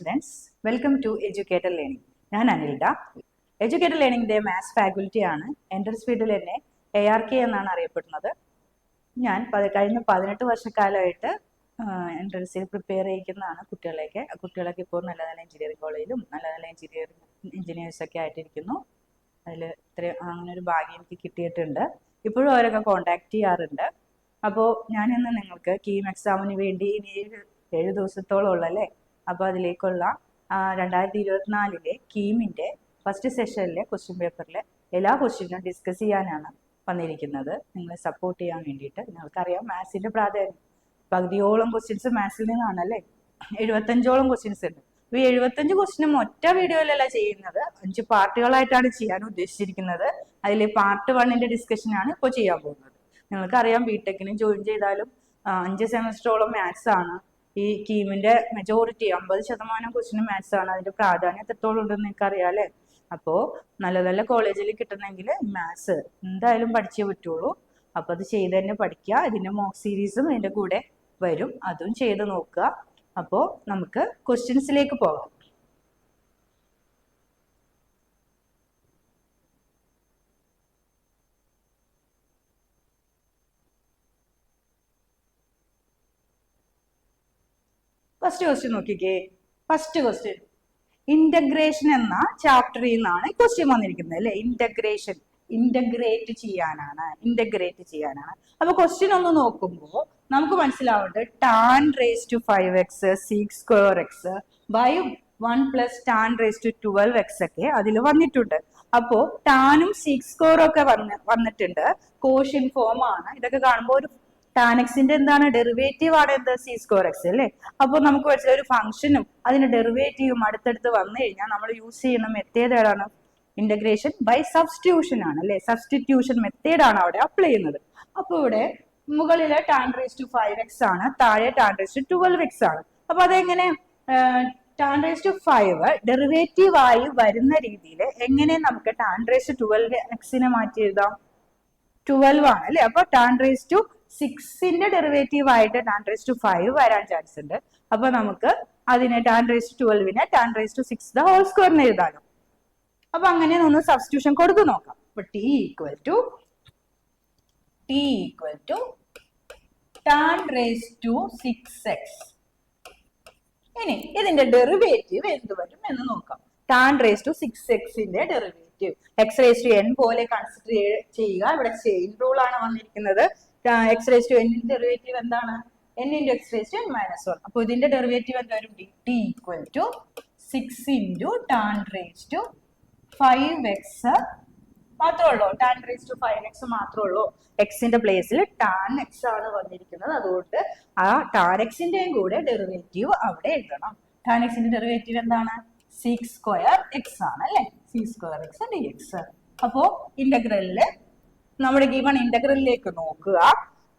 Students, welcome to educated learning. ഞാൻ അനിൽഡ. Educated ലേണിംഗിന്റെ മാത്സ് ഫാക്കൽറ്റി ആണ്. എൻട്രൻസ് ഫീൽഡിൽ എന്നെ ARK എന്നാണ് അറിയപ്പെടുന്നത്. ഞാൻ കഴിഞ്ഞ 18 വർഷക്കാലമായിട്ട് എൻട്രൻസിൽ പ്രിപ്പയർ ചെയ്യിക്കുന്നതാണ് കുട്ടികളൊക്കെ ഇപ്പോൾ നല്ല നല്ല എഞ്ചിനീയറിംഗ് കോളേജിലും നല്ല നല്ല എഞ്ചിനീയേഴ്സൊക്കെ ആയിട്ടിരിക്കുന്നു. അതിൽ അങ്ങനെ ഒരു ഭാഗ്യം എനിക്ക് കിട്ടിയിട്ടുണ്ട്. ഇപ്പോഴും അവരൊക്കെ കോണ്ടാക്ട് ചെയ്യാറുണ്ട്. അപ്പോൾ ഞാനിന്ന് നിങ്ങൾക്ക് കീം എക്സാമിന് വേണ്ടി ഇനി 7 ദിവസത്തോളം ഉള്ളല്ലേ, അപ്പോൾ അതിലേക്കുള്ള 2024 കീമിൻ്റെ ഫസ്റ്റ് സെഷനിലെ ക്വസ്റ്റ്യൻ പേപ്പറിലെ എല്ലാ ക്വസ്റ്റ്യനും ഡിസ്കസ് ചെയ്യാനാണ് വന്നിരിക്കുന്നത്. നിങ്ങളെ സപ്പോർട്ട് ചെയ്യാൻ വേണ്ടിയിട്ട്. നിങ്ങൾക്കറിയാം മാത്സിൻ്റെ പ്രാധാന്യം. പകുതിയോളം ക്വസ്റ്റ്യൻസ് മാത്സിൽ നിന്നാണല്ലേ. 75ഓളം ക്വസ്റ്റ്യൻസ് ഉണ്ട്. ഈ 75 ക്വസ്റ്റ്യനും ഒറ്റ വീഡിയോയിലല്ല ചെയ്യുന്നത്, 5 പാർട്ടുകളായിട്ടാണ് ചെയ്യാൻ ഉദ്ദേശിച്ചിരിക്കുന്നത്. അതിൽ പാർട്ട് 1ന്റെ ഡിസ്കഷനാണ് ഇപ്പോൾ ചെയ്യാൻ പോകുന്നത്. നിങ്ങൾക്കറിയാം ബിടെക്കിന് ജോയിൻ ചെയ്താലും 5 സെമസ്റ്ററോളം മാത്സ് ആണ്. ഈ കീമിന്റെ മെജോറിറ്റി 50% ക്വസ്റ്റ്യനും മാത്സ് ആണ്. അതിന്റെ പ്രാധാന്യം എത്രത്തോളം ഉണ്ടെന്ന് നിങ്ങൾക്കറിയാം അല്ലേ. അപ്പോൾ നല്ല നല്ല കോളേജിൽ കിട്ടണമെങ്കിൽ മാത്സ് എന്തായാലും പഠിച്ചേ പറ്റുള്ളൂ. അപ്പോൾ അത് ചെയ്ത് തന്നെ പഠിക്കുക. ഇതിന്റെ മോക്ക് സീരീസും ഇതിന്റെ കൂടെ വരും, അതും ചെയ്ത് നോക്കുക. അപ്പോൾ നമുക്ക് ക്വസ്റ്റ്യൻസിലേക്ക് പോകാം. ഫസ്റ്റ് ക്വസ്റ്റ്യൻ നോക്കിക്കേ. ഫസ്റ്റ് ക്വസ്റ്റ്യൻ ഇന്റഗ്രേഷൻ എന്ന ചാപ്റ്ററിൽ നിന്നാണ് ക്വസ്റ്റ്യൻ വന്നിരിക്കുന്നത് അല്ലെ. ഇന്റഗ്രേറ്റ് ചെയ്യാനാണ്. അപ്പൊ ക്വസ്റ്റ്യൻ ഒന്ന് നോക്കുമ്പോൾ നമുക്ക് മനസ്സിലാവുന്നത് tan raised to 5x sec square x by 1 plus tan raised to 12x ഒക്കെ അതിൽ വന്നിട്ടുണ്ട്. അപ്പോ ടാനും സീക്സ് സ്ക്വയറും ഒക്കെ വന്നിട്ടുണ്ട്. കോഷ്യൻ ഫോം ആണ്. ഇതൊക്കെ കാണുമ്പോൾ ഒരു tan എക്സിന്റെ എന്താണ് ഡെറിവേറ്റീവ് ആണ് എന്ത് സി സ്ക്വയർ എക്സ് അല്ലേ. അപ്പോൾ നമുക്ക് മനസ്സിലായി ഒരു ഫംഗ്ഷനും അതിന്റെ ഡെറിവേറ്റീവും അടുത്തടുത്ത് വന്നു കഴിഞ്ഞാൽ നമ്മൾ യൂസ് ചെയ്യുന്ന മെത്തേഡ് ഏതാണ്? ഇന്റഗ്രേഷൻ ബൈ സബ്സ്റ്റിറ്റ്യൂഷൻ ആണ് അല്ലെ. സബ്സ്റ്റിറ്റ്യൂഷൻ മെത്തേഡ് ആണ് അവിടെ അപ്ലൈ ചെയ്യുന്നത്. അപ്പോൾ ഇവിടെ മുകളിലെ tan raised to 5x ആണ്, താഴെ tan raised to 12x ആണ്. അപ്പൊ അതെങ്ങനെ tan raised to 5 ഡെറിവേറ്റീവ് ആയി വരുന്ന രീതിയിൽ എങ്ങനെ നമുക്ക് tan raised to 12x മാറ്റി എഴുതാം? 12 ആണ് അല്ലെ. അപ്പൊ tan raised to 6ന്റെ ഡെറിവേറ്റീവ് ആയിട്ട് tan raised to 5 വരാൻ ചാൻസ് ഉണ്ട്. അപ്പൊ നമുക്ക് അതിനെ tan raised to 12നെ tan raised to 6 the whole square എന്ന് എഴുതാനോ. അപ്പൊ അങ്ങനെ ഒന്ന് സബ്സ്റ്റിറ്റ്യൂഷൻ കൊടുത്തു നോക്കാം. അപ്പൊ t equal to tan raised to 6x. ഇനി ഇതിന്റെ ഡെറിവേറ്റീവ് എന്ത് വരും എന്ന് നോക്കാം. tan raised to 6xന്റെ derivative x raised to n പോലെ കൺസിഡർ ചെയ്യുക. ഇവിടെ ചെയിൻ റൂൾ ആണ് വന്നിരിക്കുന്നത്. x raised to n ന്റെ ഡെറിവേറ്റീവ് എന്താണ്? n into x raised to n minus 1. അപ്പോൾ ഇതിന്റെ ഡെറിവേറ്റീവ് എന്താ വരും? dt equal to 6 into tan raised to 5x മാത്രമേ ഉള്ളൂ. tan raised to 5x മാത്രമേ ഉള്ളൂ. എക്സിന്റെ പ്ലേസിൽ tan x ആണ് വന്നിരിക്കുന്നത്. അതുകൊണ്ട് ആ tan xന്റെയും കൂടെ ഡെറിവേറ്റീവ് അവിടെ എഴുതണം. tan xന്റെ ഡെറിവേറ്റീവ് എന്താണ്? sec square x ആണ് അല്ലെ. sec square x dx. അപ്പോ ഇന്റഗ്രലില് നമ്മുടെ ഗിവൺ ഇന്റഗ്രലിലേക്ക് നോക്കുക.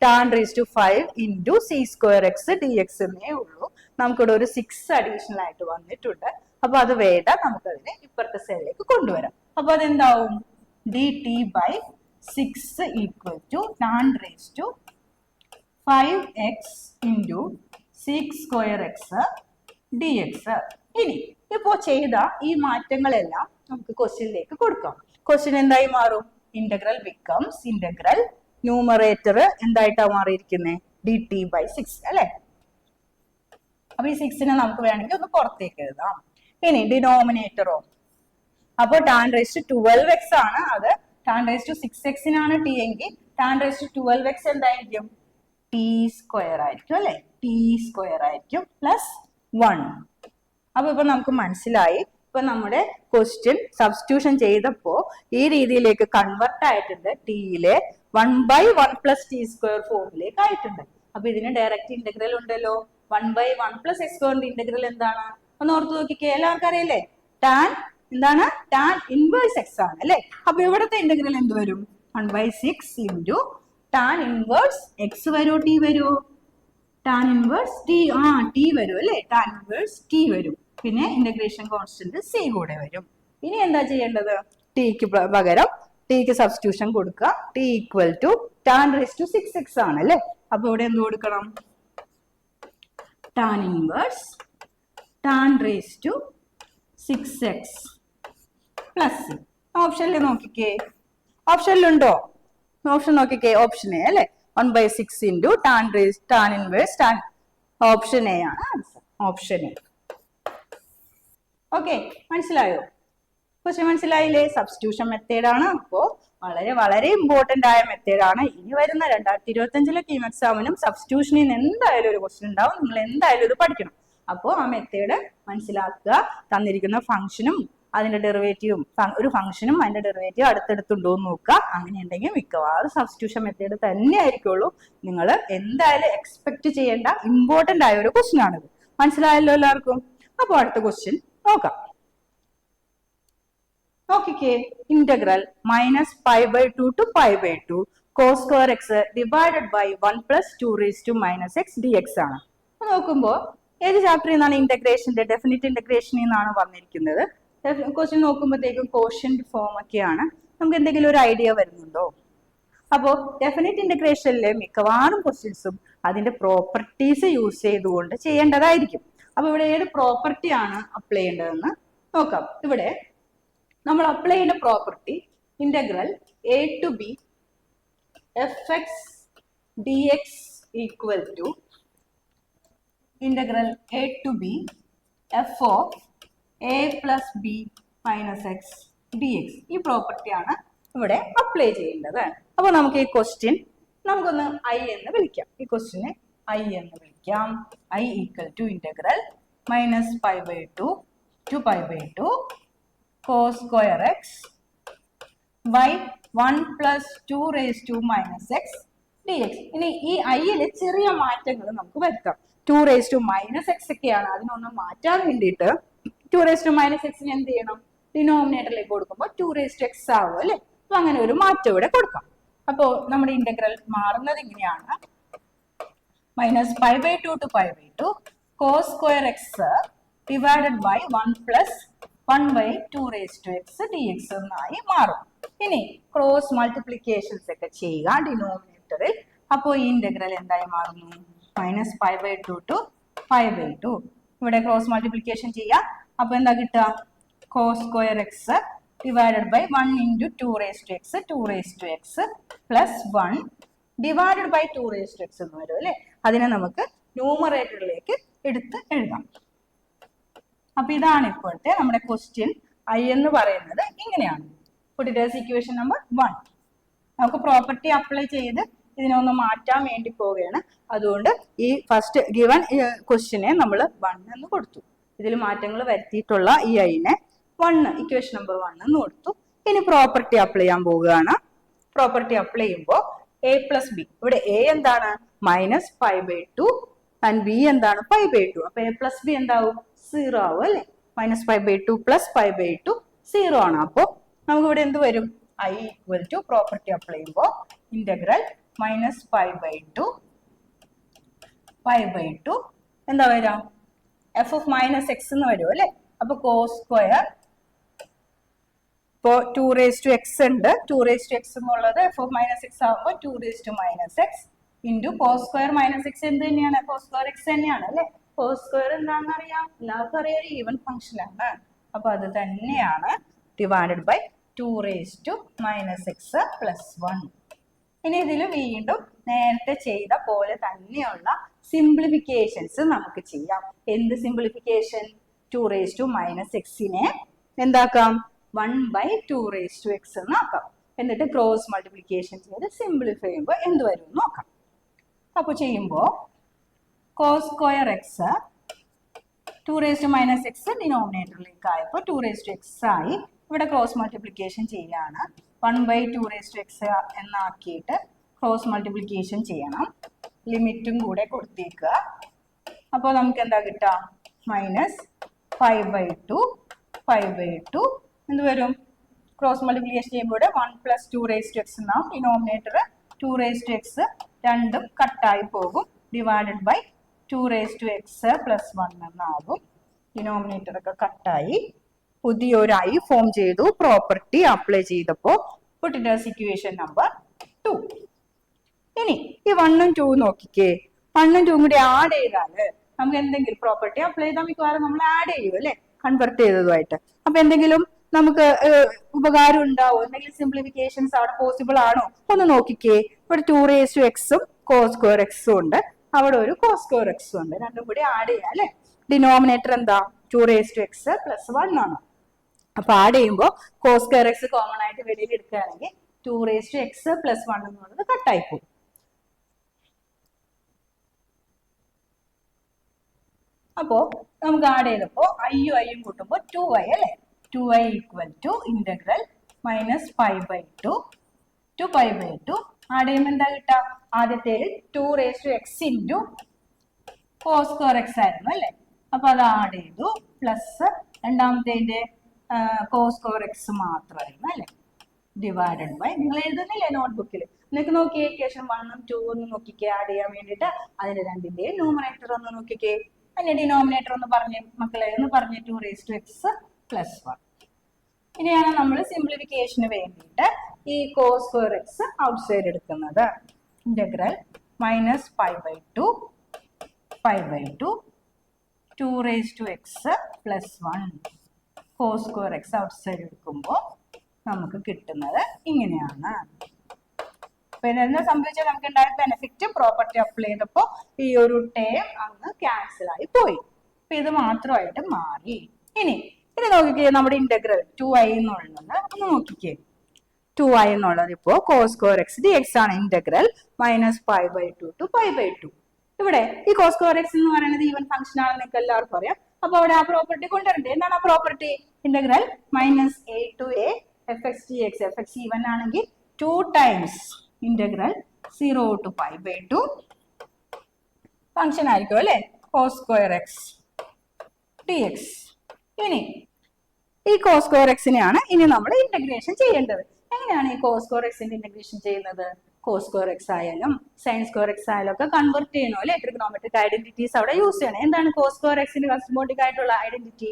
tan raised to 5 into sec square x dx എന്നേ ഉള്ളൂ. നമുക്കിവിടെ ഒരു 6 അഡീഷണൽ ആയിട്ട് വന്നിട്ടുണ്ട്. അപ്പൊ അത് വേണ്ട, നമുക്കതിനെ ഇപ്പുറത്തെ സൈഡിലേക്ക് കൊണ്ടുവരാം. അപ്പൊ അതെന്താവും? dt by 6 equal to tan raised to 5x into sec square x dx. ഇനി ഇപ്പോ ചെയ്ത ഈ മാറ്റങ്ങളെല്ലാം നമുക്ക് ക്വസ്റ്റ്യനിലേക്ക് കൊടുക്കാം. ക്വസ്റ്റ്യൻ എന്തായി മാറും? ഇന്റഗ്രൽ ബിക്കംസ് ഇന്റഗ്രൽ ന്യൂമറേറ്റർ എന്തായിട്ടാ മാറിയിരിക്കുന്നത്? dt by 6 അല്ലെ. അപ്പൊ ഈ 6നെ നമുക്ക് വേണമെങ്കിൽ ഒന്ന് പുറത്തേക്ക് എഴുതാം. ഇനി ഡിനോമിനേറ്ററോ? അപ്പൊ tan raised to 12x ആണ്. അത് tan raised to 6x നാണ് t എങ്കിൽ tan raised to 12x എന്തായിരിക്കും? t സ്ക്വയർ ആയിരിക്കും അല്ലെ. t സ്ക്വയർ ആയിരിക്കും പ്ലസ് 1. അപ്പൊ ഇപ്പൊ നമുക്ക് മനസ്സിലായി. ഇപ്പൊ നമ്മുടെ ക്വസ്റ്റ്യൻ സബ്സ്റ്റിറ്റ്യൂഷൻ ചെയ്തപ്പോ ഈ രീതിയിലേക്ക് കൺവെർട്ട് ആയിട്ടുണ്ട്. ടിയിലെ 1/1 പ്ലസ് ടി സ്ക്വയർ ഫോമിലേക്ക് ആയിട്ടുണ്ട്. അപ്പൊ ഇതിന് ഡയറക്റ്റ് ഇന്റഗ്രൽ ഉണ്ടല്ലോ. 1/1 പ്ലസ് എക്സ് സ്ക്വയറിന്റെ ഇന്റഗ്രൽ എന്താണ്? ഒന്ന് ഓർത്ത് നോക്കിക്കേ. എല്ലാവർക്കും അറിയില്ലേ? ടാൻ എന്താണ്? ടാൻ ഇൻവേഴ്സ് എക്സ് ആണ് അല്ലെ. അപ്പൊ ഇവിടുത്തെ ഇന്റഗ്രൽ എന്ത് വരും? 1/6 ഇൻറ്റു ടാൻ ഇൻവേഴ്സ് എക്സ് വരുമോ ടി വരുമോ? ടാൻ ഇൻവേഴ്സ് ടി ടി വരും അല്ലെ. ടാൻ ഇൻവേഴ്സ് ടി വരും. പിന്നെ ഇന്റഗ്രേഷൻ കോൺസ്റ്റന്റ് സി കൂടെ വരും. ഇനി എന്താ ചെയ്യേണ്ടത്? ടിക്ക് പകരം ടിക്ക് സബ്സ്റ്റിറ്റ്യൂഷൻ കൊടുക്കുക. T equal to tan raise to 6x ആണ് അല്ലെ. അപ്പൊ ഇവിടെ എന്ത് കൊടുക്കണം? Tan inverse tan raise to 6x plus c. ഓപ്ഷനിൽ നോക്കിക്കേ, ഓപ്ഷനിലുണ്ടോ? ഓപ്ഷൻ നോക്കിക്കേ, ഓപ്ഷൻ എ അല്ലെ, 1/6 into tan inverse tan. Option A ആണ് ആൻസർ, ഓപ്ഷൻ എ. ഓക്കെ, മനസ്സിലായോ? ക്വസ്റ്റ്യൻ മനസ്സിലായില്ലേ? സബ്സ്റ്റിറ്റ്യൂഷൻ മെത്തേഡ് ആണ്. അപ്പോ വളരെ വളരെ ഇമ്പോർട്ടന്റ് ആയ മെത്തേഡ് ആണ്. ഇനി വരുന്ന 2025 കീം എക്സാമിനും സബ്സ്റ്റിറ്റ്യൂഷനിൽ നിന്ന് എന്തായാലും ഒരു ക്വസ്റ്റ്യൻ ഉണ്ടാവും. നിങ്ങൾ എന്തായാലും ഇത് പഠിക്കണം. അപ്പോൾ ആ മെത്തേഡ് മനസ്സിലാക്കുക. തന്നിരിക്കുന്ന ഫംഗ്ഷനും അതിന്റെ ഡെറിവേറ്റീവും, ഒരു ഫംഗ്ഷനും അതിന്റെ ഡെറിവേറ്റീവും അടുത്തടുത്തുണ്ടോ എന്ന് നോക്കുക. അങ്ങനെ ഉണ്ടെങ്കിൽ മിക്കവാറും സബ്സ്റ്റിറ്റ്യൂഷൻ മെത്തേഡ് തന്നെ ആയിരിക്കുള്ളൂ. നിങ്ങൾ എന്തായാലും എക്സ്പെക്ട് ചെയ്യേണ്ട ഇമ്പോർട്ടന്റ് ആയ ഒരു ക്വസ്റ്റ്യൻ ആണിത്. മനസ്സിലായല്ലോ എല്ലാവർക്കും? അപ്പോൾ അടുത്ത ക്വസ്റ്റ്യൻ നോക്കാം. നോക്കിക്കേ, integral -π/2 to π/2 cos square x divided by 1 plus 2 raised to -x dx ആണ്. നോക്കുമ്പോൾ ഏത് ചാപ്റ്ററിൽ നിന്നാണ് ഇന്റഗ്രേഷന്റെ ഡെഫിനിറ്റ് ഇന്റഗ്രേഷനിൽ നിന്നാണ് വന്നിരിക്കുന്നത്. ക്വസ്റ്റ്യൻ നോക്കുമ്പോഴത്തേക്കും കോഷ്യന്റ് ഫോം ഒക്കെയാണ്. നമുക്ക് എന്തെങ്കിലും ഒരു ഐഡിയ വരുന്നുണ്ടോ? അപ്പോൾ ഡെഫിനിറ്റ് ഇന്റഗ്രേഷനിലെ മിക്കവാറും ക്വസ്റ്റ്യൻസും അതിന്റെ പ്രോപ്പർട്ടീസ് യൂസ് ചെയ്തുകൊണ്ട് ചെയ്യേണ്ടതായിരിക്കും. അപ്പൊ ഇവിടെ ഏത് പ്രോപ്പർട്ടി ആണ് അപ്ലൈ ചെയ്യേണ്ടതെന്ന് നോക്കാം. ഇവിടെ നമ്മൾ അപ്ലൈ ചെയ്യുന്ന property integral a to b fx dx equal to integral a to b f of a plus b minus x dx. ഈ പ്രോപ്പർട്ടിയാണ് ഇവിടെ അപ്ലൈ ചെയ്യേണ്ടത്. അപ്പൊ നമുക്ക് ഈ ക്വസ്റ്റ്യൻ നമുക്കൊന്ന് ഐ എന്ന് വിളിക്കാം. ഈ ക്വസ്റ്റ്യനെ ഐ എന്ന് വിളിക്കാം. I equal to integral -π/2 to π/2 cos square x by 1 plus 2 raised to -x dx. ഇനി ഈ ഐയിൽ ചെറിയ മാറ്റങ്ങൾ നമുക്ക് വരുത്താം. 2 raised to -x ഒക്കെയാണ്. അതിനൊന്ന് മാറ്റാൻ വേണ്ടിയിട്ട് 2 raised to -x എന്ത് ചെയ്യണം? ഡിനോമിനേറ്ററിലേക്ക് കൊടുക്കുമ്പോൾ 2 raised to x ആവും അല്ലെ? അപ്പൊ അങ്ങനെ ഒരു മാറ്റം ഇവിടെ കൊടുക്കാം. അപ്പോൾ നമ്മുടെ ഇന്റഗ്രൽ മാറുന്നത് ഇങ്ങനെയാണ്: -π/2 to π/2 cos square x divided by 1 plus 1/2 raised to x dx എന്നായി മാറും. ഇനി ക്രോസ് മൾട്ടിപ്ലിക്കേഷൻസ് ഒക്കെ ചെയ്യുക ഡിനോമിനേറ്ററിൽ. അപ്പോൾ ഈ ഇന്റഗ്രൽ എന്തായി മാറുന്നു? -π/2 to π/2. ഇവിടെ ക്രോസ് മൾട്ടിപ്ലിക്കേഷൻ ചെയ്യാം. അപ്പൊ എന്താ കിട്ടുക? cos square x divided by 1 into 2 raised to x 2 raised to x plus 1 divided by 2 raised to x എന്ന് വരും അല്ലെ? അതിനെ നമുക്ക് ന്യൂമറേറ്ററിലേക്ക് എടുത്ത് എഴുതാം. അപ്പൊ ഇതാണ് ഇപ്പോഴത്തെ നമ്മുടെ ക്വസ്റ്റ്യൻ. ഐ എന്ന് പറയുന്നത് ഇങ്ങനെയാണ്. put it as equation number 1. നമുക്ക് പ്രോപ്പർട്ടി അപ്ലൈ ചെയ്ത് ഇതിനൊന്ന് മാറ്റാൻ വേണ്ടി പോവുകയാണ്. അതുകൊണ്ട് ഈ ഫസ്റ്റ് ഗിവൺ ക്വസ്റ്റ്യനെ നമ്മൾ 1 എന്ന് കൊടുത്തു. ഇതിൽ മാറ്റങ്ങൾ വരുത്തിയിട്ടുള്ള ഈ ഐനെ 1 ഇക്വേഷൻ നമ്പർ 1 എന്ന് കൊടുത്തു. ഇനി പ്രോപ്പർട്ടി അപ്ലൈ ചെയ്യാൻ പോവുകയാണ്. പ്രോപ്പർട്ടി അപ്ലൈ ചെയ്യുമ്പോൾ a plus b, ഇവിടെ a എന്താണ്? -π/2 ആൻഡ് b എന്താണ്? π/2. അപ്പൊ a plus b എന്താവും? 0 ആവും അല്ലെ? -π/2 plus π/2 0 ആണ്. അപ്പോ നമുക്ക് ഇവിടെ എന്ത് വരും? i equal to property apply ചെയ്യുമ്പോൾ ഇന്റഗ്രൽ -π/2 π/2 എന്താ വരാം? f of -x എന്ന് വരും അല്ലെ? അപ്പൊ cos സ്ക്വയർ, ഇപ്പോ 2 raised to x ഉണ്ട്. 2 raised to x എന്നുള്ളത് f of -x ആകുമ്പോൾ 2 raised to -x into cos square -x എന്ത് തന്നെയാണ്? cos സ്ക്വയർ x തന്നെയാണ് അല്ലെ? cos സ്ക്വയർ എന്താണെന്ന് അറിയാം, എല്ലാവർക്കും അറിയാം, ഒരു ഈവൻ ഫംഗ്ഷൻ ആണ്. അപ്പൊ അത് തന്നെയാണ് divided by 2 raised to -x plus 1. ഇനി ഇതിൽ വീണ്ടും നേരത്തെ ചെയ്ത പോലെ തന്നെയുള്ള സിംപ്ലിഫിക്കേഷൻസ് നമുക്ക് ചെയ്യാം. എന്ത് simplification? 2 raised to -x-നെ എന്താക്കാം? 1/2 raised to x എന്നാക്കാം. എന്നിട്ട് ക്രോസ് മൾട്ടിപ്ലിക്കേഷൻ ചെയ്ത് സിംപ്ലിഫൈ ചെയ്യുമ്പോൾ എന്ത് വരും നോക്കാം. അപ്പൊ ചെയ്യുമ്പോൾ cos square x 2 raised to -x ഡിനോമിനേറ്ററിലേക്ക് ആയപ്പോൾ 2 raised to x ആയി. ഇവിടെ ക്രോസ് മൾട്ടിപ്ലിക്കേഷൻ ചെയ്യാണ്. 1/2 raised to x എന്നാക്കിയിട്ട് ക്രോസ് മൾട്ടിപ്ലിക്കേഷൻ ചെയ്യണം. ലിമിറ്റും കൂടെ കൊടുത്തേക്കുക. അപ്പോൾ നമുക്ക് എന്താ കിട്ടുക? -5/2 എന്ത് വരും? ക്രോസ് മൾട്ടിപ്ലിക്കേഷൻ ചെയ്യുമ്പോൾ 1 plus 2 raised to x എന്നാവും. ഡിനോമിനേറ്റർ 2 raised to x രണ്ടും കട്ടായി പോകും. Divided by 2 raised to x plus 1 എന്നാകും. ഡിനോമിനേറ്റർ ഒക്കെ കട്ടായി പുതിയൊരു ഐ ഫോം ചെയ്തു. പ്രോപ്പർട്ടി അപ്ലൈ ചെയ്തപ്പോൾ put it as equation number 2. ഇനി ഈ 1 ഉം 2 നോക്കിക്കേ. 1 ഉം 2 കൂടി ആഡ് ചെയ്താല് നമുക്ക് എന്തെങ്കിലും പ്രോപ്പർട്ടി അപ്ലൈ ചെയ്താൽ മിക്കവാറും നമ്മൾ ആഡ് ചെയ്യും അല്ലെ, കൺവെർട്ട് ചെയ്തതുമായിട്ട്. അപ്പൊ എന്തെങ്കിലും നമുക്ക് ഉപകാരം ഉണ്ടാവും, എന്തെങ്കിലും സിംപ്ലിഫിക്കേഷൻസ് അവിടെ പോസിബിൾ ആണോ ഒന്ന് നോക്കിക്കേ. ഇവിടെ 2x cos square x ഉണ്ട്, അവിടെ ഒരു cos square x ഉണ്ട്, രണ്ടും കൂടി ആഡ് ചെയ്യാം അല്ലെ. ഡിനോമിനേറ്റർ എന്താ 2x + 1 ആണ്. അപ്പൊ ആഡ് ചെയ്യുമ്പോൾ cos square x കോമൺ ആയിട്ട് വെളിയിൽ എടുക്കുകയാണെങ്കിൽ 2x + 1 എന്നുള്ളത് കട്ടായി പോകും. അപ്പോ നമുക്ക് ആഡ് ചെയ്തപ്പോ ഐയും കൂട്ടുമ്പോ 2y അല്ലെ. 2y = integral -π/2 to π/2. ആഡ് ചെയ്യുമ്പോൾ എന്താ കിട്ടുക? ആദ്യത്തെ 2x × cos square x ആയിരുന്നു അല്ലെ. അപ്പൊ അത് ആഡ് ചെയ്തു, പ്ലസ് രണ്ടാമത്തെ cos square x മാത്രമായിരുന്നു അല്ലെ, ഡിവൈഡഡ് ബൈ, നിങ്ങൾ എഴുതുന്നില്ലേ നോട്ട്ബുക്കിൽ, നിങ്ങൾക്ക് നോക്കിയേ ഇക്വേഷൻ 1 ഉം 2 ഒന്ന് നോക്കിക്കേ. ആഡ് ചെയ്യാൻ വേണ്ടിയിട്ട് അതിന്റെ രണ്ടിന്റെയും ന്യൂമറേറ്റർ ഒന്ന് നോക്കിക്കേ, അതിന്റെ ഡിനോമിനേറ്റർ ഒന്ന് പറഞ്ഞ് മക്കളെ ഒന്ന് പറഞ്ഞ് 2x + 1. ഇനിയാണ് നമ്മൾ സിംപ്ലിഫിക്കേഷന് വേണ്ടിയിട്ട് ഈ cos square x ഔട്ട്സൈഡ് എടുക്കുന്നത്. Integral -π/2 π/2 2x + 1 cos square x outside എടുക്കുമ്പോൾ നമുക്ക് കിട്ടുന്നത് ഇങ്ങനെയാണ്. പിന്നെ എന്താ സംഭവിച്ചാൽ നമുക്ക് ഉണ്ടായ ബെനിഫിറ്റ്, പ്രോപ്പർട്ടി അപ്ലൈ ചെയ്തപ്പോൾ ഈ ഒരു ടേം അങ്ങ് ക്യാൻസൽ ആയി പോയി. അപ്പൊ ഇത് മാത്രമായിട്ട് മാറി. ഇനി നോക്കിക്കേ, നമ്മുടെ ഇന്റഗ്രൽ 2y എന്നുള്ളത് ഒന്ന് നോക്കിക്കേ. 2y എന്നുള്ളത് ഇപ്പോ cos square x dx ആണ്. Integral -π/2 to π/2. ഇവിടെ ഈ cos square x എന്ന് പറയുന്നത് ഈവൻ ഫംഗ്ഷൻ ആണെന്ന് നിങ്ങൾക്ക് എല്ലാവർക്കും അറിയാം. അപ്പൊ അവിടെ ആ പ്രോപ്പർട്ടി കൊണ്ടുവരണ്ടേ? എന്താണ് ആ property? Integral -a to a fx dx. fx even ആണെങ്കിൽ 2 times ഇന്റഗ്രൽ 0 to π/2 ഫംഗ്ഷൻ ആയിരിക്കും അല്ലെ, cos square x dx. ഇനി ഈ cos square x നെയാണ് ഇനി നമ്മൾ ഇന്റഗ്രേഷൻ ചെയ്യേണ്ടത്. എങ്ങനെയാണ് ഈ cos square x ന്റെ ഇന്റഗ്രേഷൻ ചെയ്യുന്നത്? cos square x ആയാലും sin square x ആയാലും ഒക്കെ കൺവെർട്ട് ചെയ്യണോ അല്ലെ, ട്രിഗണോമെട്രിക് ഐഡന്റിറ്റീസ് അവിടെ യൂസ് ചെയ്യണം. എന്താണ് cos square x ന്റെ കറസ്പോണ്ടിങ് ആയിട്ടുള്ള ഐഡന്റിറ്റി?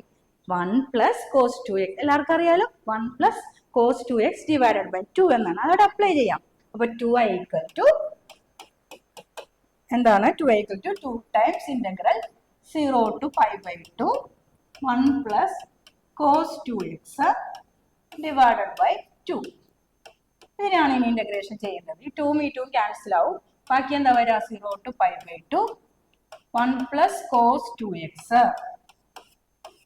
1 + cos 2x. എല്ലാവർക്കും അറിയാലോ, 1 + cos 2x ഡിവൈഡഡ് ബൈ 2 എന്നാണ്. അതോടെ അപ്ലൈ ചെയ്യാം. അപ്പൊ 2y = എന്താണ്? 2y = 2 times integral 0 to π/2 1 + cos 2x divided by 2. ഇതിനാണ് ഇനി ഇന്റഗ്രേഷൻ ചെയ്യേണ്ടത്. ഈ 2 ഉം 2 ക്യാൻസൽ ആവും, ബാക്കി എന്താ വരിക? 0 to π/2 1 + cos 2x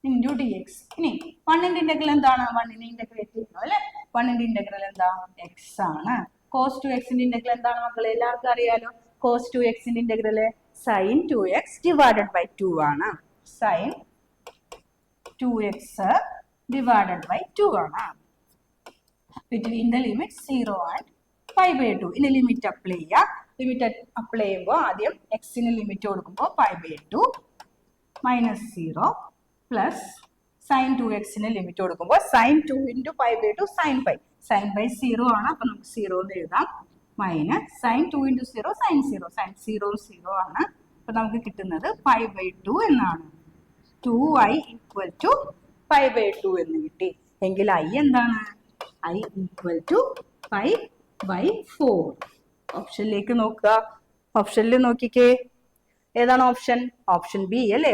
× dx. ഇനി 1 ന്റെ ഇന്റഗ്രൽ എന്താണ്? 1 നെ ഇന്റഗ്രേറ്റ് ചെയ്യുന്നു അല്ലെ. 1 ന്റെ ഇന്റഗ്രൽ എന്താ? x ആണ്. cos 2x ന്റെ ഇന്റഗ്രൽ എന്താണ് മക്കളെ? എല്ലാവർക്കും അറിയാലോ, cos 2x ന്റെ integral sin 2x divided by 2 ആണ്. sin 2x ഡിവൈഡഡ് ബൈ 2 ആണ്. between the limits 0 and π/2. ഇനി ലിമിറ്റ് അപ്ലൈ ചെയ്യുക. ലിമിറ്റ് അപ്ലൈ ചെയ്യുമ്പോൾ ആദ്യം x ന് ലിമിറ്റ് കൊടുക്കുമ്പോൾ π/2 -0 പ്ലസ് sin 2x ന് ലിമിറ്റ് കൊടുക്കുമ്പോൾ sin 2 × π/2 sin π. sin π 0 ആണ്, അപ്പൊ നമുക്ക് 0 എന്ന് എഴുതാം. Minus sin 2 × 0 sin 0. sin 0 0 ആണ്. അപ്പൊ നമുക്ക് കിട്ടുന്നത് π/2 എന്നാണ്. 2y = π/2 എന്ന് കിട്ടി. എങ്കിൽ i എന്താണ്? i = π/4. ഓപ്ഷനിലേക്ക് നോക്കുക. ഓപ്ഷനിൽ നോക്കിക്കേ, ഏതാണ് ഓപ്ഷൻ? ഓപ്ഷൻ ബി അല്ലേ.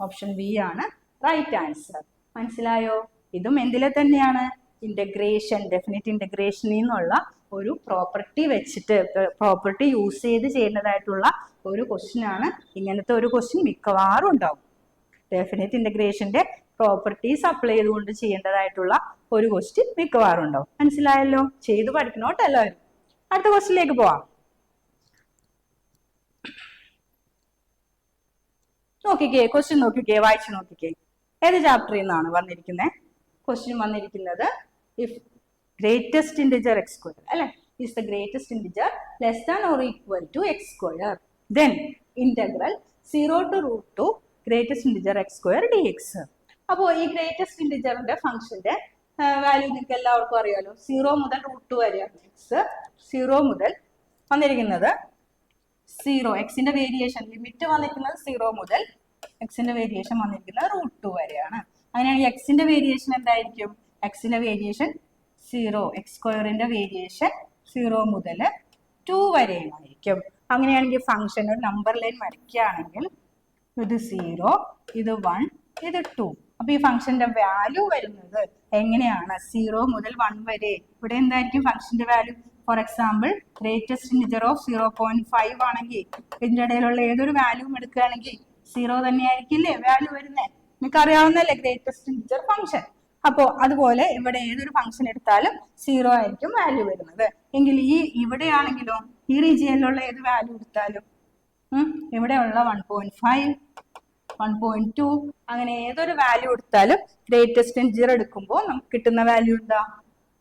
ഓപ്ഷൻ ബി ആണ് റൈറ്റ് ആൻസർ. മനസ്സിലായോ? ഇതും എന്തിലെ തന്നെയാണ്? ഇന്റഗ്രേഷൻ, ഡെഫിനിറ്റ് ഇന്റഗ്രേഷനിൽ നിന്നുള്ള ഒരു പ്രോപ്പർട്ടി വെച്ചിട്ട്, പ്രോപ്പർട്ടി യൂസ് ചെയ്ത് ചെയ്യേണ്ടതായിട്ടുള്ള ഒരു ക്വസ്റ്റ്യൻ ആണ്. ഇങ്ങനത്തെ ഒരു ക്വസ്റ്റ്യൻ മിക്കവാറും ഉണ്ടാവും. ഡെഫിനിറ്റ് ഇന്റഗ്രേഷന്റെ പ്രോപ്പർട്ടീസ് അപ്ലൈ ചെയ്തുകൊണ്ട് ചെയ്യേണ്ടതായിട്ടുള്ള ഒരു ക്വസ്റ്റ്യൻ മിക്കവാറും ഉണ്ടാവും. മനസ്സിലായല്ലോ? ചെയ്ത് പഠിക്കണോട്ടോ എല്ലാവരും. അടുത്ത ക്വസ്റ്റ്യനിലേക്ക് പോവാം. നോക്കിക്കേ, ക്വസ്റ്റ്യൻ നോക്കിക്കേ, വായിച്ചു നോക്കിക്കേ. ഏത് ചാപ്റ്ററിൽ നിന്നാണ് വന്നിരിക്കുന്നത്? ക്വസ്റ്റ്യൻ വന്നിരിക്കുന്നത് ഇഫ് ഗ്രേറ്റസ്റ്റ് ഇന്റിജർ x² അല്ലെ, is the greatest integer less than or equal to x², then integral 0 to √2 greatest integer x² dx. അപ്പോൾ ഈ ഗ്രേറ്റസ്റ്റ് ഇന്റിജറിന്റെ ഫംഗ്ഷന്റെ വാല്യൂ നിങ്ങൾക്ക് എല്ലാവർക്കും അറിയാലോ, 0 മുതൽ √2 വരെയാണ്. x 0 മുതൽ വന്നിരിക്കുന്നത് 0, എക്സിന്റെ വേരിയേഷൻ ലിമിറ്റ് വന്നിരിക്കുന്നത് 0 മുതൽ എക്സിന്റെ വേരിയേഷൻ വന്നിരിക്കുന്നത് √2 വരെയാണ്. അങ്ങനെയാണെങ്കിൽ എക്സിന്റെ വേരിയേഷൻ എന്തായിരിക്കും? എക്സിന്റെ വേരിയേഷൻ 0, x² വേരിയേഷൻ 0 മുതൽ 2 വരെയുമായിരിക്കും. അങ്ങനെയാണെങ്കിൽ ഫംഗ്ഷൻ ഒരു നമ്പർ ലൈൻ വരയ്ക്കുകയാണെങ്കിൽ ഇത് 0, ഇത് 1, ഇത് 2. അപ്പൊ ഈ ഫംഗ്ഷന്റെ വാല്യൂ വരുന്നത് എങ്ങനെയാണ്? 0 മുതൽ 1 വരെ. ഇവിടെ എന്തായിരിക്കും ഫംഗ്ഷന്റെ value? For example greatest integer of 0.5 ആണെങ്കിൽ ഇതിന്റെ ഇടയിലുള്ള ഏതൊരു വാല്യൂവും എടുക്കുകയാണെങ്കിൽ 0 തന്നെയായിരിക്കില്ലേ വാല്യൂ വരുന്നത്? നിങ്ങൾക്ക് അറിയാവുന്നല്ലേ ഗ്രേറ്റസ്റ്റ് ഇന്റിജർ ഫംഗ്ഷൻ. അപ്പോ അതുപോലെ ഇവിടെ ഏതൊരു ഫംഗ്ഷൻ എടുത്താലും 0 ആയിരിക്കും വാല്യൂ വരുന്നത്. എങ്കിൽ ഈ ഇവിടെയാണെങ്കിലോ ഈ റീജിയനിലുള്ള ഏത് വാല്യൂ എടുത്താലും ഇവിടെയുള്ള 1.5, 1.2 അങ്ങനെ ഏതൊരു വാല്യൂ എടുത്താലും ഗ്രേറ്റസ്റ്റ് ഇന്റിജർ എടുക്കുമ്പോൾ നമുക്ക് കിട്ടുന്ന വാല്യൂ എന്താ?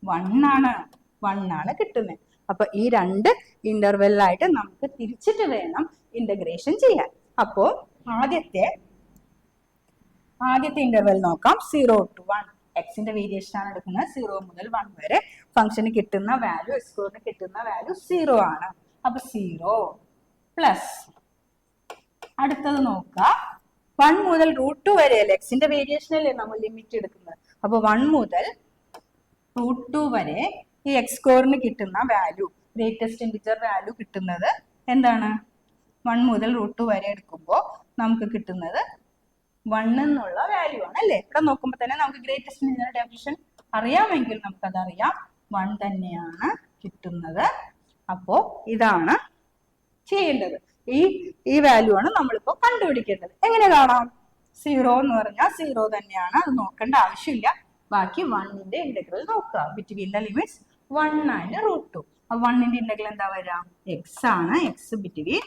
1 ആണ്. 1 ആണ് കിട്ടുന്നത്. അപ്പൊ ഈ രണ്ട് ഇന്റർവെല്ലായിട്ട് നമുക്ക് തിരിച്ചിട്ട് വേണം ഇന്റഗ്രേഷൻ ചെയ്യാൻ. അപ്പോ ആദ്യത്തെ ഇന്റർവെൽ നോക്കാം. 0 to 1. എക്സിന്റെ വേരിയേഷൻ ആണ് എടുക്കുന്നത്. 0 മുതൽ 1 വരെ ഫംഗ്ഷന് കിട്ടുന്ന വാല്യൂ, എക്സ് സ്ക്വയറിന് കിട്ടുന്ന വാല്യൂ 0 ആണ്. അപ്പൊ 0 പ്ലസ് അടുത്തത് നോക്കുക 1 മുതൽ √2 വരെ അല്ലേ എക്സിന്റെ വേരിയേഷൻ അല്ലേ നമ്മൾ ലിമിറ്റ് എടുക്കുന്നത്. അപ്പൊ 1 മുതൽ √2 വരെ ഈ എക്സ് സ്ക്വയറിന് കിട്ടുന്ന വാല്യൂ, ഗ്രേറ്റസ്റ്റ് ഇന്റിജർ വാല്യൂ കിട്ടുന്നത് എന്താണ്? 1 മുതൽ √2 വരെ എടുക്കുമ്പോൾ നമുക്ക് കിട്ടുന്നത് 1 എന്നുള്ള വാല്യൂ ആണ് അല്ലേ? ഇവിടെ നോക്കുമ്പോൾ തന്നെ നമുക്ക് ഗ്രേറ്റസ്റ്റ് ഇന്റിജർ ഡെഫിനിഷൻ അറിയാമെങ്കിൽ നമുക്കത് അറിയാം. 1 തന്നെയാണ് കിട്ടുന്നത്. അപ്പോ ഇതാണ് ചെയ്യേണ്ടത്. ഈ വാല്യൂ ആണ് നമ്മളിപ്പോ കണ്ടുപിടിക്കേണ്ടത്. എങ്ങനെ കാണാം? 0 എന്ന് പറഞ്ഞാൽ 0 തന്നെയാണ്, അത് നോക്കേണ്ട ആവശ്യമില്ല. ബാക്കി 1ന്റെ ഇന്റഗ്രൽ നോക്കുക. Between the limits 1 and √2. അപ്പൊ 1ന്റെ ഇന്റഗ്രൽ എന്താ വരാ? എക്സ് ആണ്. X between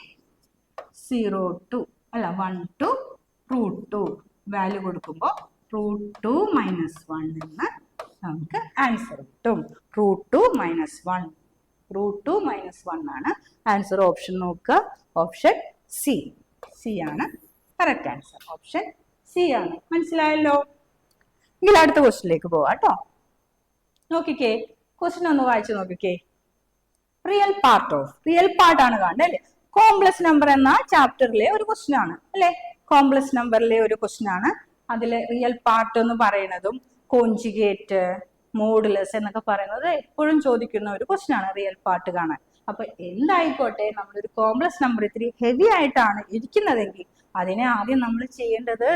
0 to 1 to √2 value കൊടുക്കുമ്പോൾ √2 - 1 എന്ന് നമുക്ക് ആൻസർ കിട്ടും. √2 - 1. √2 - 1 ആണ് ആൻസർ. ഓപ്ഷൻ നോക്കുക. ഓപ്ഷൻ സി ആണ് കറക്റ്റ് ആൻസർ. ഓപ്ഷൻ സി ആണ്. മനസ്സിലായല്ലോ? എങ്കിൽ അടുത്ത ക്വസ്റ്റ്യനിലേക്ക് പോവാം കേട്ടോ. നോക്കിക്കേ, ക്വസ്റ്റ്യൻ ഒന്ന് വായിച്ചു നോക്കിക്കേ. റിയൽ പാർട്ട് ആണ് കാണുന്നത് അല്ലേ? കോംപ്ലക്സ് നമ്പർ എന്ന ചാപ്റ്ററിലെ ഒരു ക്വസ്റ്റ്യൻ ആണ് അല്ലെ? കോംപ്ലക്സ് നമ്പറിലെ ഒരു ക്വസ്റ്റ്യൻ ആണ്. അതിലെ റിയൽ പാർട്ട് എന്ന് പറയുന്നതും കോൺജുഗേറ്റ്, മോഡുലസ് എന്നൊക്കെ പറയുന്നത് എപ്പോഴും ചോദിക്കുന്ന ഒരു ക്വസ്റ്റ്യൻ ആണ് റിയൽ പാർട്ട് കാണാൻ. അപ്പൊ എന്തായിക്കോട്ടെ, നമ്മളൊരു കോംപ്ലക്സ് നമ്പർ ഇത്തിരി ഹെവി ആയിട്ടാണ് ഇരിക്കുന്നതെങ്കിൽ അതിനെ ആദ്യം നമ്മൾ ചെയ്യേണ്ടത്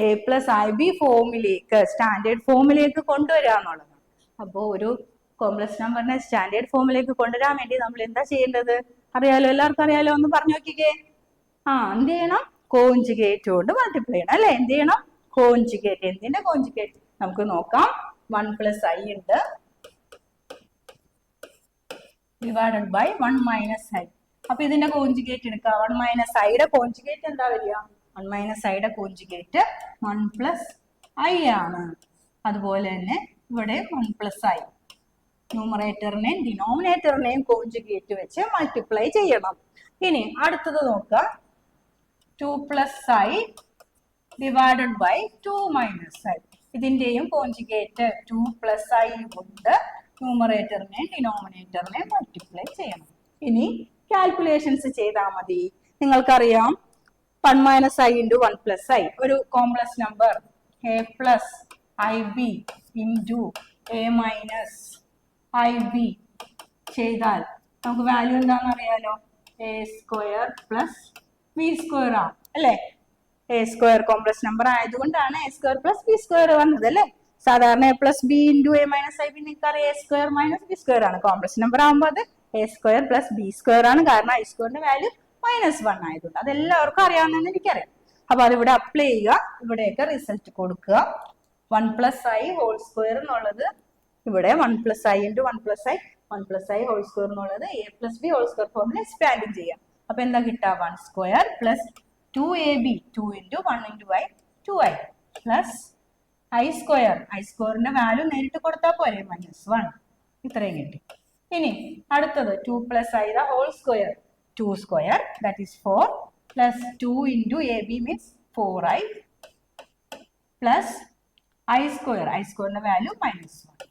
a+ib ഫോമിലേക്ക്, സ്റ്റാൻഡേർഡ് ഫോമിലേക്ക് കൊണ്ടുവരിക എന്നുള്ളതാണ്. അപ്പോൾ ഒരു കോംപ്ലക്സ് നമ്പറിനെ സ്റ്റാൻഡേർഡ് ഫോമിലേക്ക് കൊണ്ടുവരാൻ വേണ്ടി നമ്മൾ എന്താ ചെയ്യേണ്ടത്? അറിയാലോ, എല്ലാവർക്കും അറിയാലോ. ഒന്ന് പറഞ്ഞു നോക്കിക്കേ. എന്ത് ചെയ്യണം? കോൺജുഗേറ്റ് കൊണ്ട് മൾട്ടിപ്ലൈ ചെയ്യണം അല്ലെ? എന്ത് ചെയ്യണം? കോൺജുഗേറ്റ്. എന്തിന്റെ കോൺജുഗേറ്റ്? നമുക്ക് നോക്കാം. 1 + i ഉണ്ട് ഡിവൈഡഡ് ബൈ 1 - i. അപ്പൊ ഇതിന്റെ കോൺജുഗേറ്റ് എടുക്കുക. 1 - iയുടെ കോൺജുഗേറ്റ് എന്താ വരിക? 1 - iയുടെ കോൺജുഗേറ്റ് 1 + i ആണ്. അതുപോലെ തന്നെ ഇവിടെ 1 + i. ന്യൂമറേറ്ററിനെയും ഡിനോമിനേറ്ററിനെയും കോൺജുഗേറ്റ് വെച്ച് മൾട്ടിപ്ലൈ ചെയ്യണം. ഇനി അടുത്തത് നോക്കുക. 2 + i ഡിവൈഡഡ് ബൈ 2 - i. ഇതിന്റെയും കോൺജുഗേറ്റ് 2 + i കൊണ്ട് ന്യൂമറേറ്ററിനെയും ഡിനോമിനേറ്ററിനെയും മൾട്ടിപ്ലൈ ചെയ്യണം. ഇനി കാൽക്കുലേഷൻസ് ചെയ്താൽ മതി. നിങ്ങൾക്കറിയാം 1 - i × 1 + i ഒരു complex number a+ib × a - ib ചെയ്താൽ നമുക്ക് വാല്യൂ എന്താണെന്ന് അറിയാലോ? a² + b² ആണ് അല്ലെ? a² കോംപ്ലക്സ് നമ്പർ ആയതുകൊണ്ടാണ് a² + b² വന്നത് അല്ലെ? സാധാരണ a + b × a - ib നിങ്ങൾക്കറിയാം a² - b² ആണ്. കോംപ്ലക്സ് നമ്പർ ആകുമ്പോൾ അത് a² + b² ആണ്. കാരണം i² വാല്യൂ -1 ആയതുകൊണ്ട്. അതെല്ലാവർക്കും അറിയാവുന്നതെന്ന് എനിക്കറിയാം. അപ്പൊ അതിവിടെ അപ്ലൈ ചെയ്യുക. ഇവിടെയൊക്കെ റിസൾട്ട് കൊടുക്കുക. 1 + i ഹോൾ² എന്നുള്ളത് ഇവിടെ 1 + i × 1 + i 1 + i ഹോൾ² എന്നുള്ളത് a + b ഹോൾ² ഫോമിൽ എക്സ്പാൻഡ് ചെയ്യാം. അപ്പൊ എന്താ കിട്ടുക? 1² + 2ab 2 × 1 × i 2i plus i²ന്റെ value നേരിട്ട് കൊടുത്താൽ പോരെ? -1. ഇത്രയും കിട്ടി. ഇനി അടുത്തത് 2 + i the whole square 2² that is 4 plus 2 × ab means 4i plus i²ന്റെ വാല്യൂ -1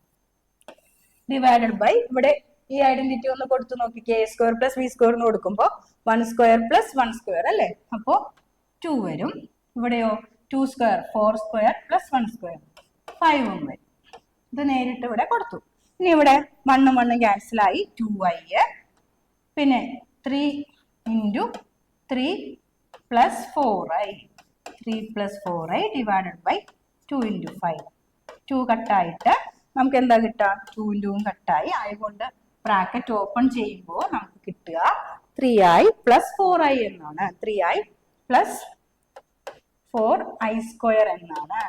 ഡിവൈഡഡ് ബൈ ഇവിടെ ഈ ഐഡന്റിറ്റി ഒന്ന് കൊടുത്തു നോക്കിക്കേ. a² + b² എന്ന് കൊടുക്കുമ്പോൾ 1² + 1² അല്ലേ? അപ്പോ 2 വരും. ഇവിടെയോ 2² 4² + 1² 5 വരും. ഇത് നേരിട്ട് ഇവിടെ കൊടുത്തു. ഇനി ഇവിടെ 1 1 ക്യാൻസൽ ആയി 2i പിന്നെ 3 × 3 plus 4i. 3 plus 4i divided by 2 into 5. 2 കട്ടായിട്ട് നമുക്ക് എന്താ കിട്ടുക? 2 into കട്ടായി ആയതുകൊണ്ട് ബ്രാക്കറ്റ് ഓപ്പൺ ചെയ്യുമ്പോൾ നമുക്ക് കിട്ടുക 3i plus 4i എന്നാണ്. 3i plus 4i square എന്നാണ്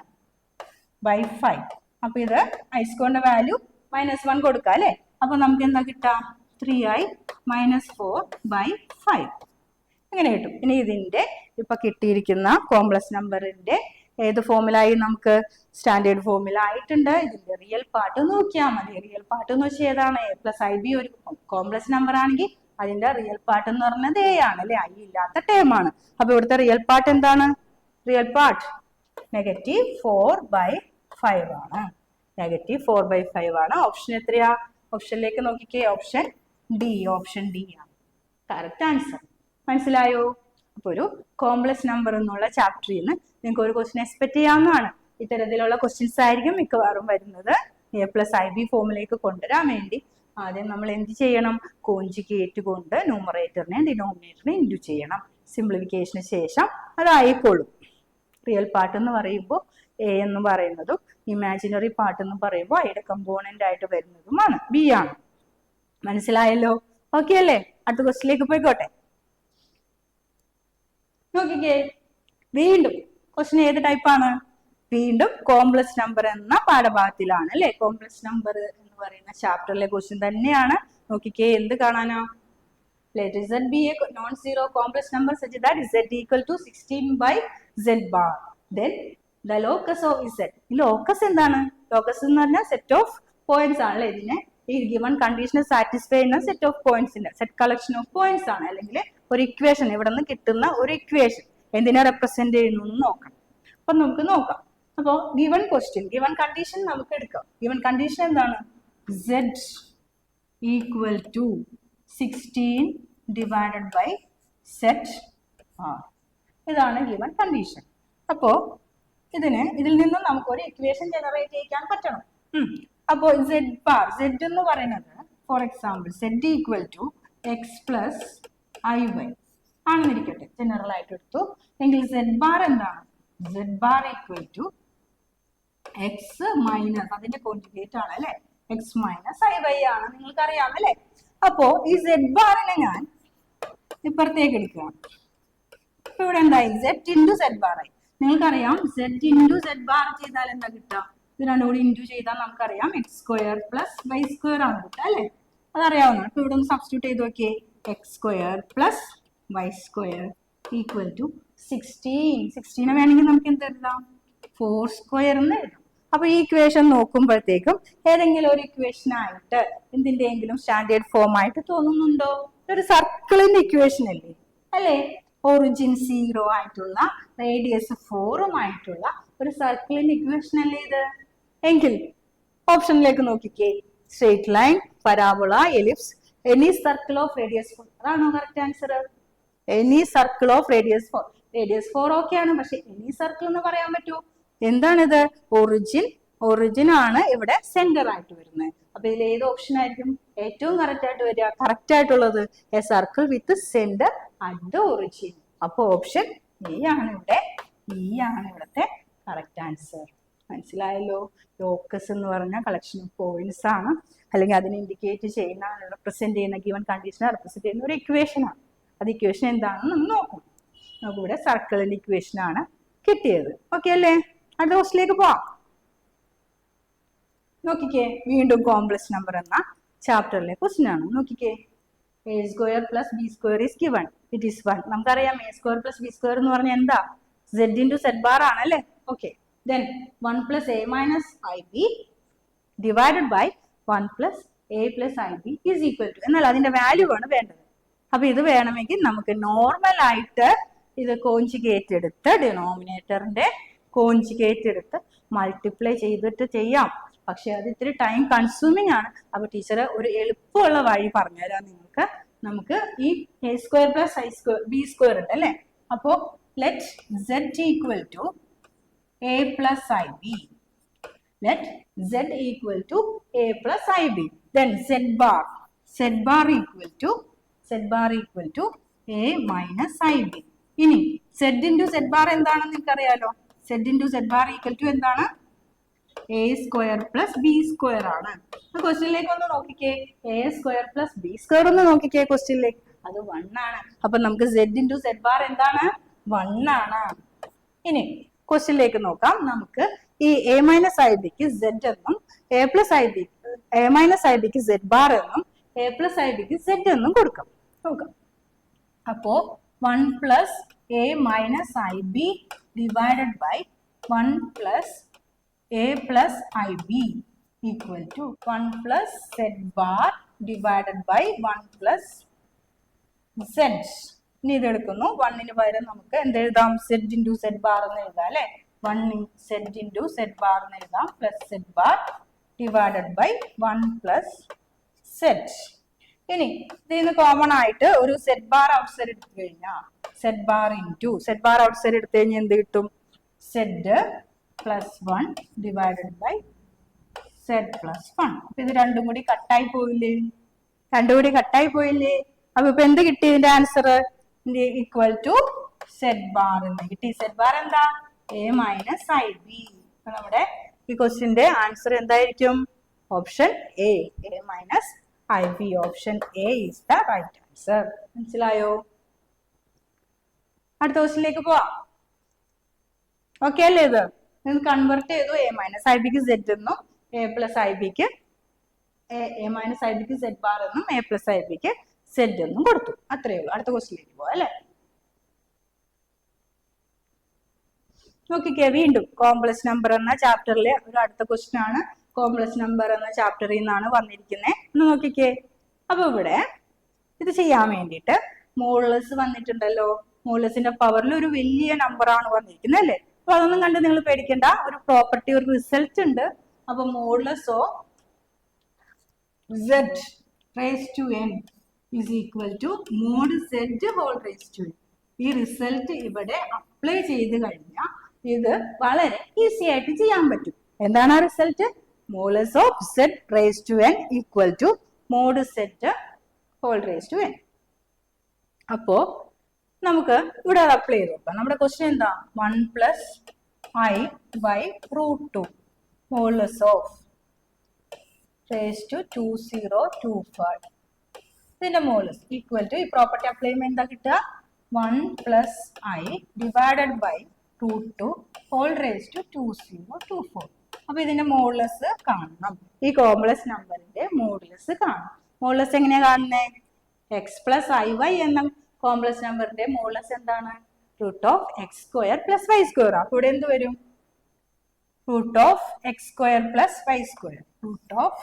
by 5. അപ്പൊ ഇത് i സ്ക്വയറിന്റെ വാല്യൂ -1 കൊടുക്കാം അല്ലെ? അപ്പൊ നമുക്ക് എന്താ കിട്ടാം? 3i minus 4 by 5 ഇങ്ങനെ കിട്ടും. ഇനി ഇതിന്റെ ഇപ്പൊ കിട്ടിയിരിക്കുന്ന കോംപ്ലക്സ് നമ്പറിന്റെ ഏത് ഫോമിലായി? നമുക്ക് സ്റ്റാൻഡേർഡ് ഫോമിൽ ആയിട്ടുണ്ട്. ഇതിന്റെ റിയൽ പാർട്ട് നോക്കിയാൽ മതി. റിയൽ പാർട്ട് എന്ന് വെച്ചാൽ ഏതാണ്? a പ്ലസ് ib ഒരു കോംപ്ലക്സ് നമ്പർ ആണെങ്കിൽ അതിന്റെ റിയൽ പാർട്ട് എന്ന് പറഞ്ഞത് a ആണ് അല്ലെ? i ഇല്ലാത്ത ടേം ആണ്. അപ്പൊ ഇവിടുത്തെ റിയൽ പാർട്ട് എന്താണ്? റിയൽ പാർട്ട് -4/5 ആണ്. -4/5 ആണ്. ഓപ്ഷൻ എത്രയാ? ഓപ്ഷനിലേക്ക് നോക്കിക്കേ. ഓപ്ഷൻ ഡി ആണ് കറക്റ്റ് ആൻസർ. മനസ്സിലായോ? അപ്പൊ ഒരു കോംപ്ലക്സ് നമ്പർ എന്നുള്ള ചാപ്റ്ററിൽ നിന്ന് നിങ്ങൾക്ക് ഒരു ക്വസ്റ്റ്യൻ എക്സ്പെക്ട് ചെയ്യാവുന്നതാണ്. ഇത്തരത്തിലുള്ള ക്വസ്റ്റ്യൻസ് ആയിരിക്കും മിക്കവാറും വരുന്നത്. a പ്ലസ് ib ഫോമിലേക്ക് കൊണ്ടുവരാൻ വേണ്ടി ആദ്യം നമ്മൾ എന്ത് ചെയ്യണം? കോഞ്ചുഗേറ്റ് കൊണ്ട് ന്യൂമറേറ്ററിനെ ഡിനോമിനേറ്ററിനെ ഇൻഡു ചെയ്യണം. സിംപ്ലിഫിക്കേഷന് ശേഷം അതായിക്കോളും. റിയൽ പാർട്ട് എന്ന് പറയുമ്പോൾ എ എന്ന് പറയുന്നതും ഇമാജിനറി പാർട്ട് എന്ന് പറയുമ്പോൾ ഐയുടെ കമ്പോണന്റ് ആയിട്ട് വരുന്നതുമാണ് ബി ആണ്. മനസ്സിലായല്ലോ? ഓക്കെ അല്ലേ? അടുത്ത ക്വസ്റ്റിലേക്ക് പോയിക്കോട്ടെ. നോക്കിക്കേ, വീണ്ടും ക്വസ്റ്റ്യൻ ഏത് ടൈപ്പാണ്? വീണ്ടും കോംപ്ലക്സ് നമ്പർ എന്ന പാഠഭാഗത്തിലാണ് അല്ലെ? കോംപ്ലക്സ് നമ്പർ എന്ന് പറയുന്ന ചാപ്റ്ററിലെ ക്വസ്റ്റ്യൻ തന്നെയാണ്. നോക്കിക്കേ, എന്ത് കാണാനാ? Let z be a non-zero complex number such that z equal to 16 by z bar. Then the locus of z. ഈ ലോക്കസ് എന്താണ്? ലോക്കസ് എന്ന് പറഞ്ഞാൽ സെറ്റ് ഓഫ് പോയിന്റ്സ് ആണല്ലേ? ഇതിനെ ഈ ഗിവൺ കണ്ടീഷനെ സാറ്റിസ്ഫൈ ചെയ്യുന്ന സെറ്റ് ഓഫ് പോയിന്റ്സിന്റെ സെറ്റ് കളക്ഷൻ ഓഫ് പോയിന്റ്സ് ആണ്. അല്ലെങ്കിൽ ഒരു ഇക്വേഷൻ, ഇവിടെ നിന്ന് കിട്ടുന്ന ഒരു ഇക്വേഷൻ എന്തിനെ റെപ്രസെന്റ് ചെയ്യുന്നു എന്ന് നോക്കണം. അപ്പൊ നമുക്ക് നോക്കാം. അപ്പോൾ ഗിവൺ ക്വസ്റ്റ്യൻ, ഗിവൺ കണ്ടീഷൻ നമുക്ക് എടുക്കാം. ഗിവൺ കണ്ടീഷൻ എന്താണ്? z equal to 16 divided by set r. ഇതാണ് ഗിവൺ കണ്ടീഷൻ. അപ്പോൾ ഇതിൽ നിന്നും നമുക്ക് ഒരു ഇക്വേഷൻ ജനറേറ്റ് ചെയ്യാൻ പറ്റണം. അപ്പോൾ z bar, z എന്ന് പറയുന്നത് for example z equal to x plus iy ആണെന്നിരിക്കട്ടെ, ജനറൽ ആയിട്ട് എടുത്തു. എങ്കിൽ z bar എന്താണ്? z bar equal to x minus അതിന്റെ കോൺജുഗേറ്റ് ആണ് അല്ലെ? എക്സ് മൈനസ് iy ആണ്. നിങ്ങൾക്ക് അറിയാം അല്ലെ? അപ്പോ ഈ z ബാറിനെ ഞാൻ ഇപ്പുറത്തേക്ക് എടുക്കുകയാണ്. ഇപ്പൊ ഇവിടെ എന്തായി? z ഇൻറ്റു z ബാർ ആയി. നിങ്ങൾക്കറിയാം z ഇൻറ്റു z ബാർ ചെയ്താൽ എന്താ കിട്ടുക? ഇത് രണ്ടും കൂടി ഇൻറ്റു ചെയ്താൽ നമുക്കറിയാം x square plus y square ആണ് കിട്ടുക അല്ലെ? അതറിയാവുന്നതാണ്. ഇപ്പൊ ഇവിടെ ഒന്ന് സബ്സ്റ്റിറ്റ്യൂട്ട് ചെയ്ത് നോക്കിയേ. X square plus y square equal to 16. 16 വേണമെങ്കിൽ നമുക്ക് എന്ത് എഴുതാം? 4 സ്ക്വയർ എന്ന് എഴുതാം. അപ്പൊ ഈ ഇക്വേഷൻ നോക്കുമ്പോഴത്തേക്കും ഏതെങ്കിലും ഒരു ഇക്വേഷൻ ആയിട്ട് എന്തിന്റെയെങ്കിലും സ്റ്റാൻഡേർഡ് ഫോം ആയിട്ട് തോന്നുന്നുണ്ടോ? ഒരു സർക്കിളിന്റെ ഇക്വേഷൻ അല്ലേ? അല്ലെ? ഒറിജിൻ 0 ആയിട്ടുള്ള റേഡിയസ് 4 ആയിട്ടുള്ള ഒരു സർക്കിളിന്റെ ഇക്വേഷൻ അല്ലേ ഇത്? എങ്കിൽ ഓപ്ഷനിലേക്ക് നോക്കിക്കേ. Straight line, parabola, ellipse, any circle of radius 4. അതാണോ correct answer? Any circle of radius 4. Radius 4 ഓക്കെയാണ്, പക്ഷെ എനി സർക്കിൾ എന്ന് പറയാൻ പറ്റുമോ? എന്താണിത്? ഒറിജിൻ ആണ് ഇവിടെ സെന്റർ ആയിട്ട് വരുന്നത്. അപ്പൊ ഇതിൽ ഏത് ഓപ്ഷൻ ആയിരിക്കും ഏറ്റവും കറക്റ്റ് ആയിട്ട് വരിക? കറക്റ്റ് ആയിട്ടുള്ളത് A circle with centre at the origin. അപ്പൊ ഓപ്ഷൻ എ ആണ് ഇവിടെ. ഇ ആണ് ഇവിടുത്തെ കറക്റ്റ് ആൻസർ. മനസ്സിലായല്ലോ? ലോക്കസ് എന്ന് പറഞ്ഞ കളക്ഷൻ ഓഫ് പോയിന്റ്സ് ആണ്, അല്ലെങ്കിൽ അതിനെ ഇൻഡിക്കേറ്റ് ചെയ്യുന്ന, റെപ്രസെന്റ് ചെയ്യുന്ന, ഗിവൺ കണ്ടീഷനെ റെപ്രസെന്റ് ചെയ്യുന്ന ഒരു ഇക്വേഷൻ ആണ്. അത് ഇക്വേഷൻ എന്താണെന്ന് നമ്മൾ നോക്കും. നമുക്കിവിടെ സർക്കിളിന്റെ ഇക്വേഷൻ ആണ് കിട്ടിയത്. ഓക്കെ അല്ലേ? അടുത്ത ക്വസ്റ്റിലേക്ക് പോവാം. നോക്കിക്കേ, വീണ്ടും കോംപ്ലക്സ് നമ്പർ എന്ന ചാപ്റ്ററിലെ ക്വസ്റ്റ്യൻ ആണ്. നോക്കിക്കേ, A square plus B square is given, it is 1. നമുക്കറിയാം a square plus B square എന്ന് പറഞ്ഞാൽ എന്താ? z ഇൻറ്റു സെഡ് ബാർ ആണല്ലേ? Okay. Then 1 plus a minus I b divided by 1 plus a plus I b is equal to. എന്നാൽ അതിന്റെ value ആണ് വേണ്ടത്. അപ്പൊ ഇത് വേണമെങ്കിൽ നമുക്ക് നോർമൽ ആയിട്ട് ഇത് കോഞ്ചുഗേറ്റ് എടുത്ത്, ഡിനോമിനേറ്ററിന്റെ കോഞ്ചുഗേറ്റ് എടുത്ത് മൾട്ടിപ്ലൈ ചെയ്തിട്ട് ചെയ്യാം. പക്ഷെ അത് ഇത്തിരി ടൈം കൺസ്യൂമിങ് ആണ്. അപ്പൊ ടീച്ചർ ഒരു എളുപ്പമുള്ള വഴി പറഞ്ഞുതരാം നിങ്ങൾക്ക്. നമുക്ക് ഈ A square plus I square B square ഉണ്ട് അല്ലെ? അപ്പോ let z equal to A plus I B. Let z equal to A plus I B. Then z bar equal to A minus I B. ഇനി zed into Z bar എന്താണെന്ന് നിനക്കറിയാലോ. Zed into Z bar equal to എന്താണ്? A square plus B square ആണ്. ക്വസ്റ്റ്യനിലേക്ക് ഒന്ന് നോക്കിക്കേ. A square plus B square ഒന്ന് നോക്കിക്കേ ക്വസ്റ്റ്യനിലേക്ക്. അത് 1 ആണ്. അപ്പൊ നമുക്ക് സെഡ് ഇൻറ്റു സെഡ് ബാർ എന്താണ്? 1 ആണ്. ഇനി ക്വസ്റ്റ്യനിലേക്ക് നോക്കാം. നമുക്ക് ഈ എ മൈനസ് ഐ ബിക്ക് സെഡ് എന്നും a plus I b a minus i ബിക്ക് സെഡ് ബാർ എന്നും എ പ്ലസ് ഐ ബിക്ക് സെഡ് എന്നും കൊടുക്കാം. നോക്കാം. അപ്പോ 1 plus a minus I b divided by 1 plus a plus I b equal to 1 plus z bar divided by 1 plus z. ഇനി ഇത് എടുക്കുന്നു. 1ന് പകരം നമുക്ക് എന്തെഴുതാം? സെഡ് ഇൻറ്റു സെഡ് ബാർ എന്ന് എഴുതാം അല്ലെ. 1 സെഡ് ഇൻറ്റു സെഡ് ബാർ എന്ന് എഴുതാം. Plus z bar divided by 1 plus z. ഇനി ഇതിന് കോമൺ ആയിട്ട് ഒരു സെഡ് ബാർ ഔട്ട് സൈഡ് എടുത്തു കഴിഞ്ഞാൽ z bar into Z bar outside എടുത്തു കഴിഞ്ഞാൽ എന്ത് കിട്ടും? Z plus 1 divided by z plus 1. അപ്പൊ ഇത് രണ്ടും കൂടി കട്ടായി പോയില്ലേ? രണ്ടും കൂടി കട്ടായി പോയില്ലേ? അപ്പൊ ഇപ്പൊ എന്ത് കിട്ടി? ഇതിന്റെ answer equal to z bar എന്ന് കിട്ടി. സെഡ് ബാർ എന്താ? A minus I b. അപ്പൊ നമ്മുടെ ഈ ക്വസ്റ്റ്യന്റെ ആൻസർ എന്തായിരിക്കും? Option A, a minus I b. Option A is the right answer. മനസ്സിലായോ? അടുത്ത ക്വസ്റ്റ്യനിലേക്ക് പോവാം. ഓക്കെ അല്ലേ? ഇത് നിങ്ങൾ കൺവേർട്ട് ചെയ്തു. എ മൈനസ് ഐ ബിക്ക് സെഡ് എന്നും എ പ്ലസ് ഐ ബിക്ക് എ മൈനസ് ഐ ബിക്ക് സെഡ് ബാർ എന്നും എ പ്ലസ് ഐ ബിക്ക് സെഡ് എന്നും കൊടുത്തു. അത്രയേ ഉള്ളൂ. അടുത്ത ക്വസ്റ്റ്യനിലേക്ക് പോവാം അല്ലെ. നോക്കിക്കേ, വീണ്ടും കോംപ്ലക്സ് നമ്പർ എന്ന ചാപ്റ്ററിലെ ഒരു അടുത്ത ക്വസ്റ്റ്യൻ ആണ്. കോംപ്ലക്സ് നമ്പർ എന്ന ചാപ്റ്ററിൽ നിന്നാണ് വന്നിരിക്കുന്നത്. ഒന്ന് നോക്കിക്കേ. അപ്പൊ ഇവിടെ ഇത് ചെയ്യാൻ വേണ്ടിയിട്ട് മോഡുലസ് വന്നിട്ടുണ്ടല്ലോ. മോഡുലസിന്റെ പവറിൽ ഒരു വലിയ നമ്പർ ആണ് വന്നിരിക്കുന്നത് അല്ലേ. അപ്പൊ അതൊന്നും കണ്ട് നിങ്ങൾ പേടിക്കണ്ട. ഒരു പ്രോപ്പർട്ടി, ഒരു റിസൾട്ട് ഉണ്ട്. അപ്പൊ modulus of z raised to n is equal to mod z whole raised to n. ഈ റിസൾട്ട് ഇവിടെ അപ്ലൈ ചെയ്ത് കഴിഞ്ഞാൽ ഇത് വളരെ ഈസി ആയിട്ട് ചെയ്യാൻ പറ്റും. എന്താണ് ആ result? Modulus of z raised to n equal to mod z whole raised to n. അപ്പോ നമുക്ക് ഇവിടെ അത് അപ്ലൈ ചെയ്ത് നോക്കാം. നമ്മുടെ ക്വസ്റ്റ്യൻ എന്താ? 1 plus i by root 2 modulus of raised to 2025. ഇതിന്റെ മോഡുലസ് ഈക്വൽ ടു ഈ പ്രോപ്പർട്ടി അപ്ലൈ ചെയ്യുമ്പോൾ എന്താ കിട്ടുക? 1 plus i divided by root 2 whole raised to 2024. അപ്പൊ ഇതിന്റെ മോഡുലസ് കാണണം. ഈ കോംപ്ലക്സ് നമ്പറിന്റെ മോഡുലസ് കാണണം. മോഡുലസ് എങ്ങനെയാ കാണുന്നത്? എക്സ് പ്ലസ് ഐ വൈ എന്ന കോംപ്ലക്സ് നമ്പറിന്റെ മോഡുലസ് എന്താണ്? Root of x square plus y square. അപ്പൊ ഇവിടെ എന്ത് വരും? Root of x square plus y square. Root of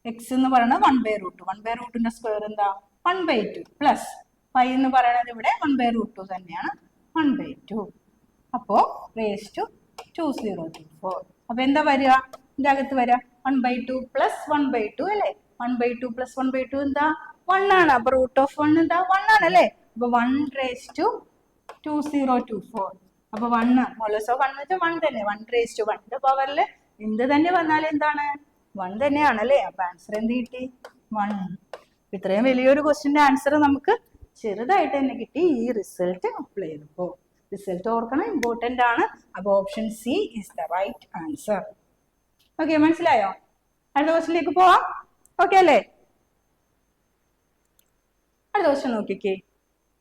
x എന്ന് പറയുന്നത് 1/√2. 1/√2ന്റെ സ്ക്വയർ എന്താ? 1/2 പ്ലസ് വൈ എന്ന് പറയുന്നത് ഇവിടെ 1/√2 തന്നെയാണ്. 1/2. അപ്പോ റേസ് ടു 2024. അപ്പൊ എന്താ വരിക? ഇതിന്റെ അകത്ത് വരിക 1/2 പ്ലസ് 1/2 അല്ലേ. 1/2 പ്ലസ് 1/2 എന്താ? 1 ആണ്. അപ്പൊ റൂട്ട് ഓഫ് 1 എന്താ? 1 ആണ് അല്ലേ. അപ്പൊ 1 റേസ് ടു 2024. അപ്പൊ 1 മോഡുലസ് ഓഫ് 1 എന്ന് വെച്ചാൽ 1 തന്നെ. 1 റേസ് ടു 1ന്റെ പവറിൽ എന്ത് തന്നെ വന്നാലും എന്താണ്? 1 തന്നെയാണ് അല്ലേ. അപ്പൊ ആൻസർ എന്ത് കിട്ടി? 1. ഇത്രയും വലിയൊരു ക്വസ്റ്റ്യന്റെ ആൻസർ നമുക്ക് ചെറുതായിട്ട് തന്നെ കിട്ടി ഈ റിസൾട്ട് അപ്ലൈ ചെയ്തപ്പോ. റിസൾട്ട് ഓർക്കണം, ഇമ്പോർട്ടന്റ് ആണ്. അപ്പൊ option C is the right answer. Okay, മനസ്സിലായോ? അടുത്ത ക്വസ്റ്റ്യനിലേക്ക് പോവാം. ഓക്കെ അല്ലേ? അടുത്ത ക്വസ്റ്റ്യൻ നോക്കിക്കേ.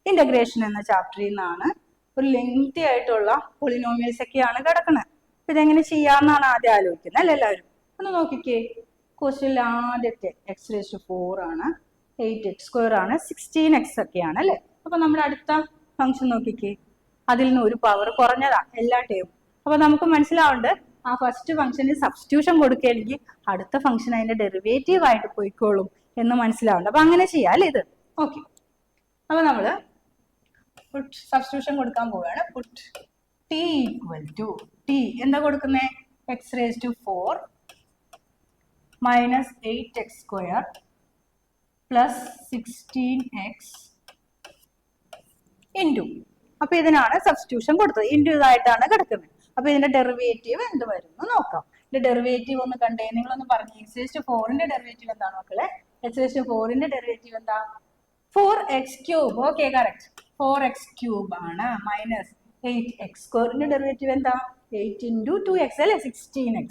ഇന്റഗ്രേഷൻ എന്ന ചാപ്റ്ററിൽ നിന്നാണ്. ഒരു ലെങ്തി ആയിട്ടുള്ള പോളിനോമിയൽസ് ഒക്കെയാണ് കിടക്കുന്നത്. ഇതെങ്ങനെ ചെയ്യാമെന്നാണ് ആദ്യം ആലോചിക്കുന്നത് അല്ലേ എല്ലാവരും? ഒന്ന് നോക്കിക്കേ. ക്വസ്റ്റ്യനിൽ ആദ്യത്തെ എക്സ് റേസ് ടു 4 ആണ്, 8x² ആണ്, 16x ഒക്കെയാണ് അല്ലേ. അപ്പൊ നമ്മുടെ അടുത്ത ഫംഗ്ഷൻ നോക്കിക്കേ. അതിൽ നിന്ന് ഒരു പവർ കുറഞ്ഞതാ എല്ലാ ടേമും. അപ്പൊ നമുക്ക് മനസ്സിലാവുന്നുണ്ട് ആ ഫസ്റ്റ് ഫംഗ്ഷന് സബ്സ്റ്റിറ്റ്യൂഷൻ കൊടുക്കുകയാണെങ്കിൽ അടുത്ത ഫംഗ്ഷൻ അതിന്റെ ഡെറിവേറ്റീവ് ആയിട്ട് പോയിക്കോളും എന്ന് മനസ്സിലാവുന്നുണ്ട്. അപ്പൊ അങ്ങനെ ചെയ്യാം അല്ലേ ഇത്. ഓക്കെ, അപ്പൊ നമ്മള് പുട്ട് സബ്സ്റ്റിറ്റ്യൂഷൻ കൊടുക്കാൻ പോവുകയാണ്. Put T equal to T എന്താ കൊടുക്കുന്നേ? X raise to 4 minus 8x² plus 16x into. അപ്പൊ ഇതിനാണ് സബ്സ്റ്റിറ്റ്യൂഷൻ കൊടുത്തത്. ഇൻറ്റു ഇതായിട്ടാണ് കിടക്കുന്നത്. അപ്പൊ ഇതിന്റെ ഡെറിവേറ്റീവ് എന്ത് വരും എന്ന് നോക്കാം. ഇതിന്റെ ഡെറിവേറ്റീവ് ഒന്ന് കണ്ടേ. നിങ്ങളൊന്ന് പറഞ്ഞു എക്സ് റേസ് ടു 4ന്റെ ഡെറിവേറ്റീവ് എന്താണ് മക്കളെ? എക്സ് റേസ് ടു 4ന്റെ ഡെറിവേറ്റീവ് എന്താ? 4x cube. Okay, correct. 4x cube ആണ് മൈനസ് 8x സ്ക്വയറിന്റെ ഡെറിവേറ്റീവ് എന്താ? 8 into 2x അല്ലേ? 16x.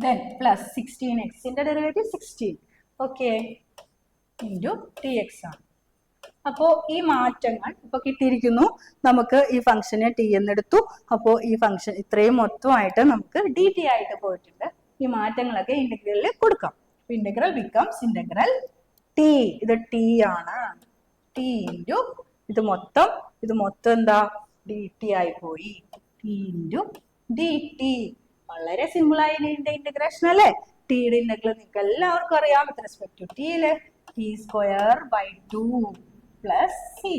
Then plus 16x ന്റെ ഡെറിവേറ്റീവ് 16. Okay. Into tx ആണ്. അപ്പോൾ ഈ മാറ്റങ്ങൾ ഇപ്പൊ കിട്ടിയിരിക്കുന്നു. നമുക്ക് ഈ ഫംഗ്ഷനെ ടി എന്നെടുത്തു. അപ്പോൾ ഈ ഫംഗ്ഷൻ ഇത്രയും മൊത്തമായിട്ട് നമുക്ക് ഡി ടി ആയിട്ട് പോയിട്ടുണ്ട്. ഈ മാറ്റങ്ങളൊക്കെ ഇന്റഗ്രലിൽ കൊടുക്കാം. Integral becomes integral T. ഇത് ടി ആണ്. ടി ഇൻറ്റു ഇത് മൊത്തം എന്താ? ഡി ടി ആയി പോയി. T into D T. വളരെ സിമ്പിൾ ആയി ഇന്റഗ്രേഷൻ അല്ലേ? ടിയുടെ ഇന്റഗ്രൽ നിങ്ങൾക്ക് എല്ലാവർക്കും അറിയാം. വിത്ത് റെസ്പെക്ട് ടു ടിയില് T square by 2 plus C.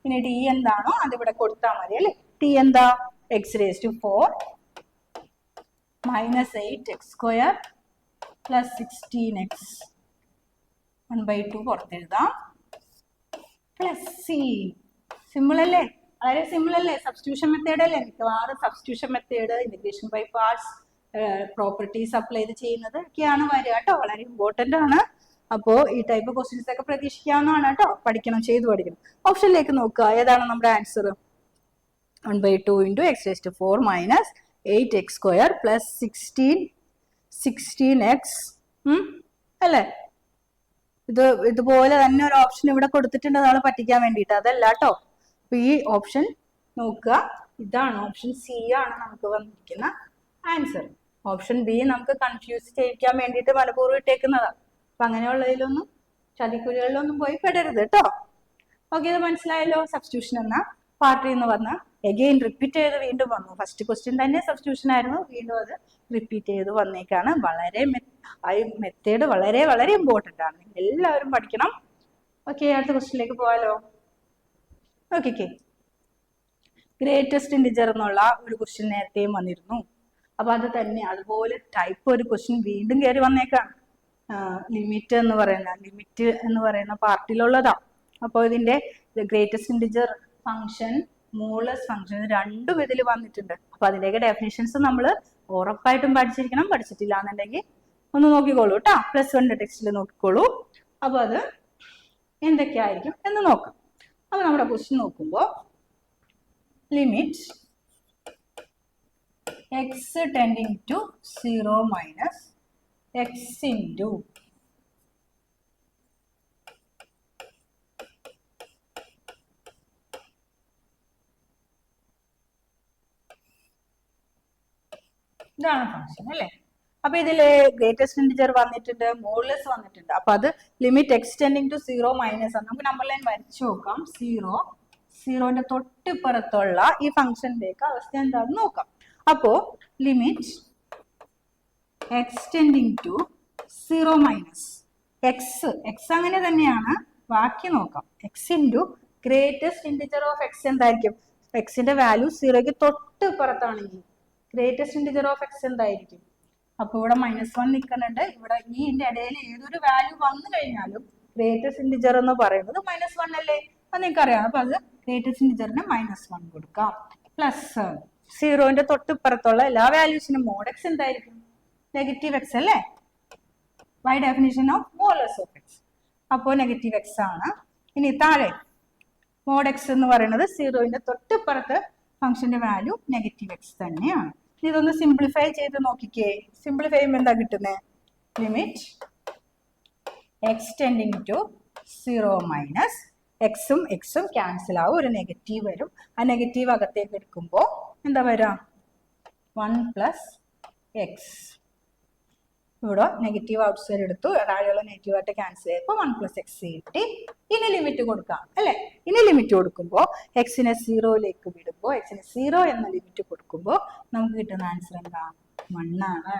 ഇനി ടി എന്താണോ അതിവിടെ കൊടുത്താൽ മതി അല്ലേ? ടി എന്താ? X raise to 4 minus 8x square plus 16x 1/2 പുറത്തെഴുതാം പ്ലസ് സി. സിമ്പിൾ അല്ലേ? വളരെ സിമ്പിൾ അല്ലേ? സബ്സ്റ്റിറ്റ്യൂഷൻ മെത്തേഡ് അല്ലേ? മിക്കവാറും substitution method, integration by parts, properties apply ചെയ്ത് ചെയ്യുന്നത് ഒക്കെയാണ് വരിക കേട്ടോ. വളരെ ഇമ്പോർട്ടന്റ് ആണ്. അപ്പോൾ ഈ ടൈപ്പ് ക്വസ്റ്റ്യൻസ് ഒക്കെ പ്രതീക്ഷിക്കാവുന്നതാണ് കേട്ടോ. പഠിക്കണം, ചെയ്ത് പഠിക്കണം. ഓപ്ഷനിലേക്ക് നോക്കുക. ഏതാണ് നമ്മുടെ answer? 1/2 into x raised to 4 minus 8x square plus 16x അല്ലേ? ഇതുപോലെ തന്നെ ഒരു ഓപ്ഷൻ ഇവിടെ കൊടുത്തിട്ടുണ്ട് നമ്മളെ പറ്റിക്കാൻ വേണ്ടിയിട്ട്. അതല്ല കേട്ടോ. അപ്പൊ ഈ ഓപ്ഷൻ നോക്കുക. ഇതാണ് ഓപ്ഷൻ സി ആണ് നമുക്ക് വന്നിരിക്കുന്ന ആൻസർ. ഓപ്ഷൻ ബി നമുക്ക് കൺഫ്യൂസ് ചെയ്യിക്കാൻ വേണ്ടിയിട്ട് മനഃപൂർവ്വം ഇട്ടേക്കുന്നതാണ്. അപ്പൊ അങ്ങനെയുള്ളതിലൊന്നും ചതിക്കുഴികളിലൊന്നും പോയി പെടരുത് കേട്ടോ. ഓക്കെ, ഇത് മനസ്സിലായല്ലോ? സബ്സ്റ്റിറ്റ്യൂഷൻ എന്ന പാർട്ടിൽ നിന്ന് വന്ന എഗെയിൻ റിപ്പീറ്റ് ചെയ്ത് വീണ്ടും വന്നു. ഫസ്റ്റ് ക്വസ്റ്റ്യൻ തന്നെ സബ്സ്റ്റിറ്റ്യൂഷൻ ആയിരുന്നു, വീണ്ടും അത് റിപ്പീറ്റ് ചെയ്ത് വന്നേക്കാണ്. വളരെ മെത്തേഡ് വളരെ വളരെ ഇമ്പോർട്ടൻ്റ് ആണ്. എല്ലാവരും പഠിക്കണം. ഓക്കെ, അടുത്ത ക്വസ്റ്റ്യനിലേക്ക് പോകാലോ. ഓക്കെ, ഗ്രേറ്റസ്റ്റ് ഇൻറ്റിജർ എന്നുള്ള ഒരു ക്വസ്റ്റ്യൻ നേരത്തെയും വന്നിരുന്നു. അപ്പൊ അത് തന്നെ അതുപോലെ ടൈപ്പ് ഒരു ക്വസ്റ്റ്യൻ വീണ്ടും കയറി വന്നേക്കാണ്. ലിമിറ്റ് എന്ന് പറയുന്ന പാർട്ടിയിലുള്ളതാ. അപ്പോൾ ഇതിന്റെ ഗ്രേറ്റസ്റ്റ് ഇൻറ്റിജർ ഫംഗ്ഷൻ, മോളസ് ഫംഗ്ഷൻ രണ്ടും ഇതിൽ വന്നിട്ടുണ്ട്. അപ്പൊ അതിന്റെയൊക്കെ ഡെഫിനിഷൻസ് നമ്മൾ ഉറപ്പായിട്ടും പഠിച്ചിരിക്കണം. പഠിച്ചിട്ടില്ല എന്നുണ്ടെങ്കിൽ ഒന്ന് നോക്കിക്കോളൂ കേട്ടോ. +1 ടെക്സ്റ്റിൽ നോക്കിക്കോളൂ. അപ്പൊ അത് എന്തൊക്കെയായിരിക്കും എന്ന് നോക്കാം. അപ്പൊ നമ്മുടെ ക്വസ്റ്റ്യൻ നോക്കുമ്പോൾ limit x tending to 0 minus x into ഇതാണ് ഫംഗ്ഷൻ അല്ലേ? അപ്പൊ ഇതില് ഗ്രേറ്റസ്റ്റ് ഇൻറ്റിജർ വന്നിട്ടുണ്ട്, മോഡുലസ് വന്നിട്ടുണ്ട്. അപ്പൊ അത് limit x tending to 0 minus ആണ്. നമുക്ക് നമ്പർ ലൈൻ വരച്ചു നോക്കാം. 0ന്റെ തൊട്ടിപ്പുറത്തുള്ള ഈ ഫംഗ്ഷനിലേക്ക് അവസ്ഥ എന്താണെന്ന് നോക്കാം. അപ്പോ limit x tending to 0 minus x അങ്ങനെ തന്നെയാണ്. ബാക്കി നോക്കാം. x into greatest integer of x എന്തായിരിക്കും? എക്സിന്റെ വാല്യൂ 0ക്ക് തൊട്ടിപ്പുറത്താണെങ്കിൽ ഗ്രേറ്റസ്റ്റ് ഇൻറ്റിജർ ഓഫ് x എന്തായിരിക്കും? അപ്പൊ ഇവിടെ -1 നിൽക്കുന്നുണ്ട്. ഇവിടെ ഇതിന്റെ ഇടയിൽ ഏതൊരു വാല്യൂ വന്നു കഴിഞ്ഞാലും ഗ്രേറ്റസ്റ്റ് ഇൻറ്റിജർ എന്ന് പറയുന്നത് -1 അല്ലേ? അത് നിങ്ങൾക്ക് അറിയാം. അപ്പൊ അത് ഗ്രേറ്റസ്റ്റ് ഇൻറ്റിജറിന് -1 കൊടുക്കാം. പ്ലസ് 0ന്റെ തൊട്ടിപ്പുറത്തുള്ള എല്ലാ വാല്യൂസിനും മോഡ് x എന്തായിരിക്കും? നെഗറ്റീവ് x അല്ലേ? By definition of modulus of x. അപ്പോൾ നെഗറ്റീവ് x ആണ്. ഇനി താഴെ മോഡ് x എന്ന് പറയുന്നത് 0ന്റെ തൊട്ടിപ്പുറത്ത് ഫംഗ്ഷന്റെ വാല്യൂ നെഗറ്റീവ് x തന്നെയാണ്. ഇതൊന്ന് സിംപ്ലിഫൈ ചെയ്ത് നോക്കിക്കേ. സിംപ്ലിഫൈ ചെയ്യുമ്പോൾ എന്താ കിട്ടുന്നത്? Limit x tending to 0 minus എക്സും ക്യാൻസൽ ആവും. ഒരു നെഗറ്റീവ് വരും. ആ നെഗറ്റീവ് അകത്തേക്ക് എടുക്കുമ്പോൾ എന്താ വരാ? 1 + x. ഇവിടെ നെഗറ്റീവ് ഔട്ട് സൈഡ് എടുത്തു, താഴെയുള്ള നെഗറ്റീവ് ആയിട്ട് ക്യാൻസൽ ചെയ്തപ്പോൾ 1 + x കിട്ടി. ഇനി ലിമിറ്റ് കൊടുക്കാം അല്ലെ? ഇനി ലിമിറ്റ് കൊടുക്കുമ്പോൾ എക്സിനെ 0ലേക്ക് വിടുമ്പോൾ, എക്സിന് 0 എന്ന ലിമിറ്റ് കൊടുക്കുമ്പോൾ നമുക്ക് കിട്ടുന്ന ആൻസർ എന്താ? 1 ആണ്.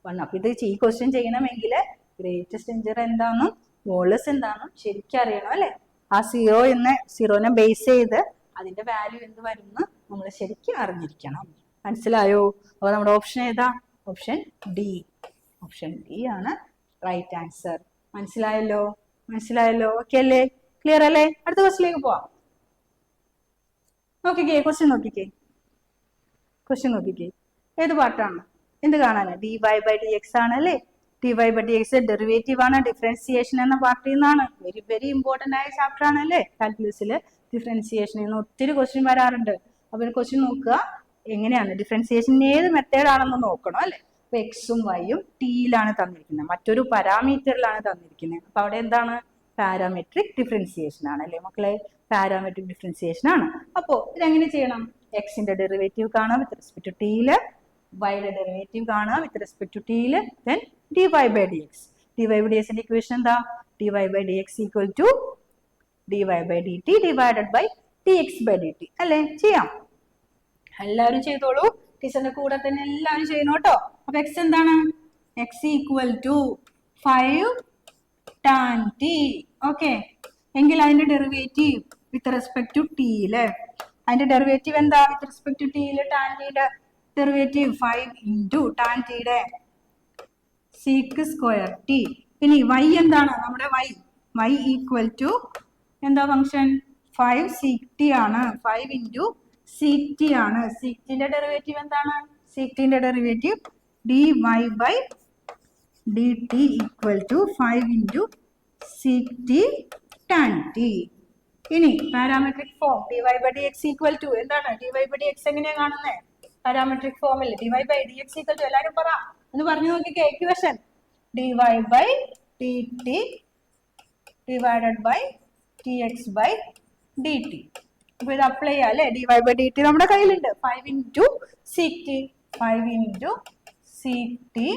1. അപ്പൊ ഇത് ഈ ക്വസ്റ്റ്യൻ ചെയ്യണമെങ്കിൽ ഗ്രേറ്റസ്റ്റ് ഇൻറ്റിജർ എന്താണെന്നും മോഡുലസ് എന്താണെന്നും ശരിക്കും അറിയണം അല്ലെ? ആ 0നെ ബേസ് ചെയ്ത് അതിന്റെ വാല്യൂ എന്ത് വരും എന്ന് നമ്മൾ ശരിക്കും അറിഞ്ഞിരിക്കണം. മനസ്സിലായോ? അപ്പൊ നമ്മുടെ ഓപ്ഷൻ ഏതാ? Option D. ഓപ്ഷൻ ഡി ആണ് റൈറ്റ് ആൻസർ. മനസ്സിലായല്ലോ? ഓക്കെ അല്ലേ? ക്ലിയർ അല്ലേ? അടുത്ത ക്വസ്റ്റ്യനിലേക്ക് പോവാം. നോക്കിക്കേ, ക്വസ്റ്റ്യൻ നോക്കിക്കേ. ഏത് പാർട്ടാണ്? എന്ത് കാണാനാ? dy/dx ആണല്ലേ? dy by dx ഡെറിവേറ്റീവ് ആണ് ഡിഫറൻസിയേഷൻ എന്ന പാർട്ടിൽ നിന്നാണ്. വെരി വെരി ഇമ്പോർട്ടന്റ് ആയ ചാപ്റ്റർ ആണ് അല്ലേ കാൽക്കുലസിൽ. ഡിഫറൻസിയേഷനിൽ നിന്ന് ഒത്തിരി ക്വസ്റ്റ്യൻ വരാറുണ്ട്. അപ്പൊ ക്വസ്റ്റ്യൻ നോക്കുക എങ്ങനെയാണ് ഡിഫറൻസിയേഷൻ ഏത് മെത്തേഡ് ആണെന്ന് നോക്കണം അല്ലെ. അപ്പൊ എക്സും വൈയും ടിയിലാണ് തന്നിരിക്കുന്നത്, മറ്റൊരു പാരാമീറ്ററിലാണ് തന്നിരിക്കുന്നത്. അപ്പൊ അവിടെ എന്താണ് പാരാമെട്രിക് ഡിഫറൻസിയേഷൻ ആണ് അല്ലേ മക്കളെ, പാരാമെട്രിക് ഡിഫറൻസിയേഷൻ ആണ്. അപ്പോ ഇതെങ്ങനെ ചെയ്യണം? എക്സിന്റെ ഡെറിവേറ്റീവ് കാണാം വിത്ത് റെസ്പെക്ട് ടു ടിയില്, വൈയുടെ ഡെറിവേറ്റീവ് കാണാം വിത്ത് റെസ്പെക്ട് ടു ടിയില്, then dy by dx. dy by dx ന്റെ ഇക്വേഷൻ എന്താ? dy by dx equal to dy by dt divided by dx by dt അല്ലേ. ചെയ്യാം, എല്ലാവരും ചെയ്തോളൂ. ടീച്ചറിന്റെ കൂടെ തന്നെ എല്ലാവരും ചെയ്യണം കേട്ടോ. അപ്പൊ എക്സ് എന്താണ്? X equal to 5 tan t. Okay, എങ്കിൽ അതിന്റെ ഡെറിവേറ്റീവ് വിത്ത് റെസ്പെക്ട് ടു ടിയില്, അതിന്റെ ഡെറിവേറ്റീവ് എന്താ? വിത്ത് റെസ്പെക്ട് ടു ടിയില് ടാൻ ടിയുടെ ഡെറിവേറ്റീവ് 5 ഇൻറ്റു ടാൻ ടിയുടെ സീക്ക് സ്ക്വയർ ടി. ഇനി y എന്താണ്? നമ്മുടെ y ഈക്വൽ ടു എന്താ ഫംഗ്ഷൻ? 5 സീക്ക് ടി ആണ്. 5 ഇൻറ്റു സീക്ക് ടി ആണ്. സീക്ക് ടിന്റെ ഡെറിവേറ്റീവ് എന്താണ്? സീക്ക് ടിന്റെ derivative dy by dt equal to 5 into sec T tan T. ഇനി parametric form dy by dx equal to എന്താണ്? dy by dx എങ്ങനെയാ കാണുന്നത്? പാരാമെട്രിക് ഫോമിൽ dy by dx equal to എല്ലാവരും പറ, ഒന്ന് പറഞ്ഞു നോക്കിക്കേ equation. dy by dt divided by dx by dt. അപ്പൊ ഇത് അപ്ലൈ ചെയ്യാം അല്ലെ. dy by dt നമ്മുടെ കയ്യിലുണ്ട്. 5 into sec t, 5 into sec T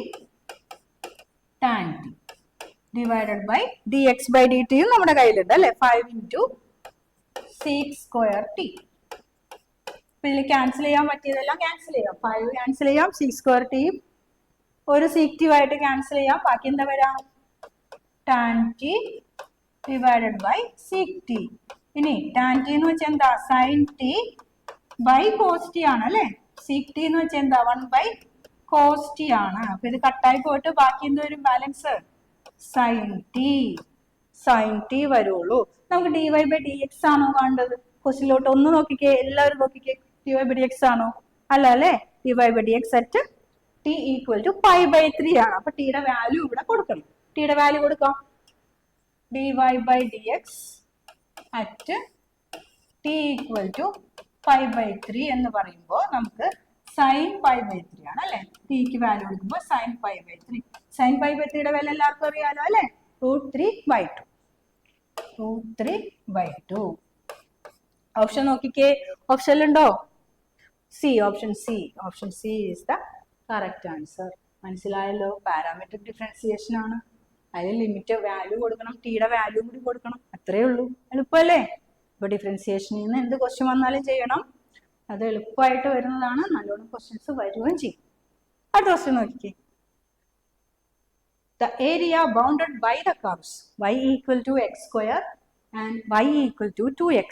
tan t divided by dx by dt നമ്മുടെ കയ്യിലുണ്ട് അല്ലെ. 5 ഇൻറ്റു സീക്ക് സ്ക്വയർ ടി. ഇതിൽ ക്യാൻസൽ ചെയ്യാൻ പറ്റിയതെല്ലാം ക്യാൻസൽ ചെയ്യാം. 5 ക്യാൻസൽ ചെയ്യാം, സീക്ക് സ്ക്വയർ ടിയും ഒരു സീക്ക് ടി ആയിട്ട് ക്യാൻസൽ ചെയ്യാം. ബാക്കി എന്താ വരാം? Tan t divided by sec t. ഇനി ടാൻ ടി എന്ന് വെച്ചാൽ എന്താ? Sine t by cos t ആണ് അല്ലെ. സീക്ക് ടി എന്ന് വെച്ചാൽ എന്താ? 1 ബൈ കോസ് ടി ആണ്. അപ്പൊ ഇത് കട്ടായി പോയിട്ട് ബാക്കി എന്ത് വരും? Balance sine t. Sine t വരുള്ളൂ. നമുക്ക് dy by dx ആണോ കാണേണ്ടത്? ക്വസ്റ്റിലോട്ട് ഒന്ന് നോക്കിക്കേ, എല്ലാവരും നോക്കിക്കേ. dy by dx ആണോ? അല്ല അല്ലെ. dy by dx at t equal to 5/3 ആണ്. അപ്പൊ ടിയുടെ വാല്യൂ ഇവിടെ കൊടുക്കണം. ടിയുടെ വാല്യൂ കൊടുക്കാം. dy by dx at t equal to 5/3 എന്ന് പറയുമ്പോൾ നമുക്ക് സൈൻ 5/3 ആണ് അല്ലെ. ടിക്ക് വാല്യൂ കൊടുക്കുമ്പോൾ സൈൻ 5/3. സൈൻ 5/3യുടെ വാല്യൂ എല്ലാവർക്കും അറിയാലോ അല്ലെ. √3/2. √3/2. ഓപ്ഷൻ നോക്കിക്കേ, ഓപ്ഷനിലുണ്ടോ? C, option C. Option C is the correct answer. മനസ്സിലായല്ലോ? പാരാമെട്രിക് ഡിഫറൻസിയേഷൻ ആണ്. അതിൽ ലിമിറ്റ് വാല്യൂ കൊടുക്കണം, ടിയുടെ വാല്യൂ കൂടി കൊടുക്കണം, അത്രേ ഉള്ളൂ. എളുപ്പമല്ലേ? ഇപ്പൊ ഡിഫറൻസിയേഷനിൽ നിന്ന് എന്ത് ക്വസ്റ്റ്യൻ വന്നാലും ചെയ്യണം. അത് എളുപ്പമായിട്ട് വരുന്നതാണ്, നല്ലോണം ക്വസ്റ്റ്യൻസ് വരികയും ചെയ്യും. അടുത്ത ക്വസ്റ്റ്യൻ നോക്കിക്കേ. The area bounded by the curves y equal to x square and y equal to 2x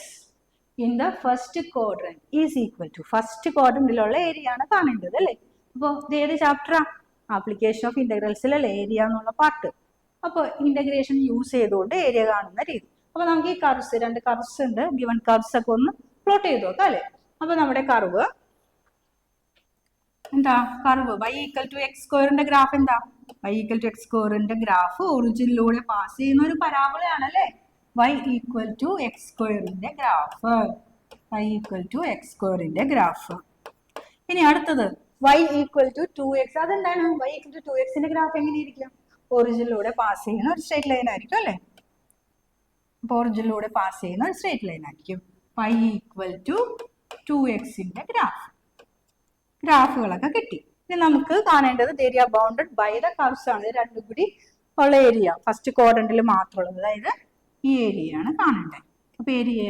in the first quadrant is equal to. First ക്വാഡ്രന്റിലുള്ള ഏരിയ ആണ് കാണേണ്ടത് അല്ലേ. അപ്പോൾ ഇത് ഏത് ചാപ്റ്ററാ? ആപ്ലിക്കേഷൻ ഓഫ് ഇന്റഗ്രൽസിലല്ലേ ഏരിയ എന്നുള്ള പാർട്ട്. അപ്പോൾ ഇന്റഗ്രേഷൻ യൂസ് ചെയ്തുകൊണ്ട് ഏരിയ കാണുന്ന രീതി. അപ്പോൾ നമുക്ക് ഈ കർവ്സ്, രണ്ട് കർവ്സ് ഉണ്ട്, ഗിവൺ കർവ്സ് ഒക്കെ ഒന്ന് പ്ലോട്ട് ചെയ്ത് നോക്കാം അല്ലേ. അപ്പോൾ നമ്മുടെ കർവ് എന്താ? Curve y equal to x സ്ക്വയറിന്റെ ഗ്രാഫ് എന്താ? y ഈക്വൽ ടു എക്സ് സ്ക്വയറിന്റെ ഗ്രാഫ് ഒറിജിനിലൂടെ പാസ് ചെയ്യുന്ന ഒരു പരാബോളയാണ് അല്ലേ. y ഈക്വൽ ടു എക്സ് സ്ക്വയറിന്റെ graph, y equal to x സ്ക്വയറിന്റെ ഗ്രാഫ്. ഇനി അടുത്തത് y ഈക്വൽ ടു 2x. അതെന്താണ്? y ഈക്വൽ ടു 2x ന്റെ ഗ്രാഫ് എങ്ങനെയിരിക്കും? ഒറിജിനിലൂടെ പാസ് ചെയ്യുന്ന ഒരു സ്ട്രേറ്റ് ലൈൻ ആയിരിക്കും അല്ലേ. അപ്പൊ ഒറിജിനിലൂടെ പാസ് ചെയ്യുന്ന ഒരു സ്ട്രേറ്റ് ലൈൻ ആയിരിക്കും. y ഈക്വൽ ടു 2x ന്റെ ഗ്രാഫ്. ഗ്രാഫുകളൊക്കെ കിട്ടി. ഇനി നമുക്ക് കാണേണ്ടത് area bounded by the curves ആണ്. രണ്ടും കൂടി ഉള്ള ഏരിയ ഫസ്റ്റ് ക്വാഡ്രന്റിൽ മാത്രമുള്ളത്, അതായത് ഈ ഏരിയ ആണ് കാണേണ്ടത്. അപ്പൊ ഏരിയ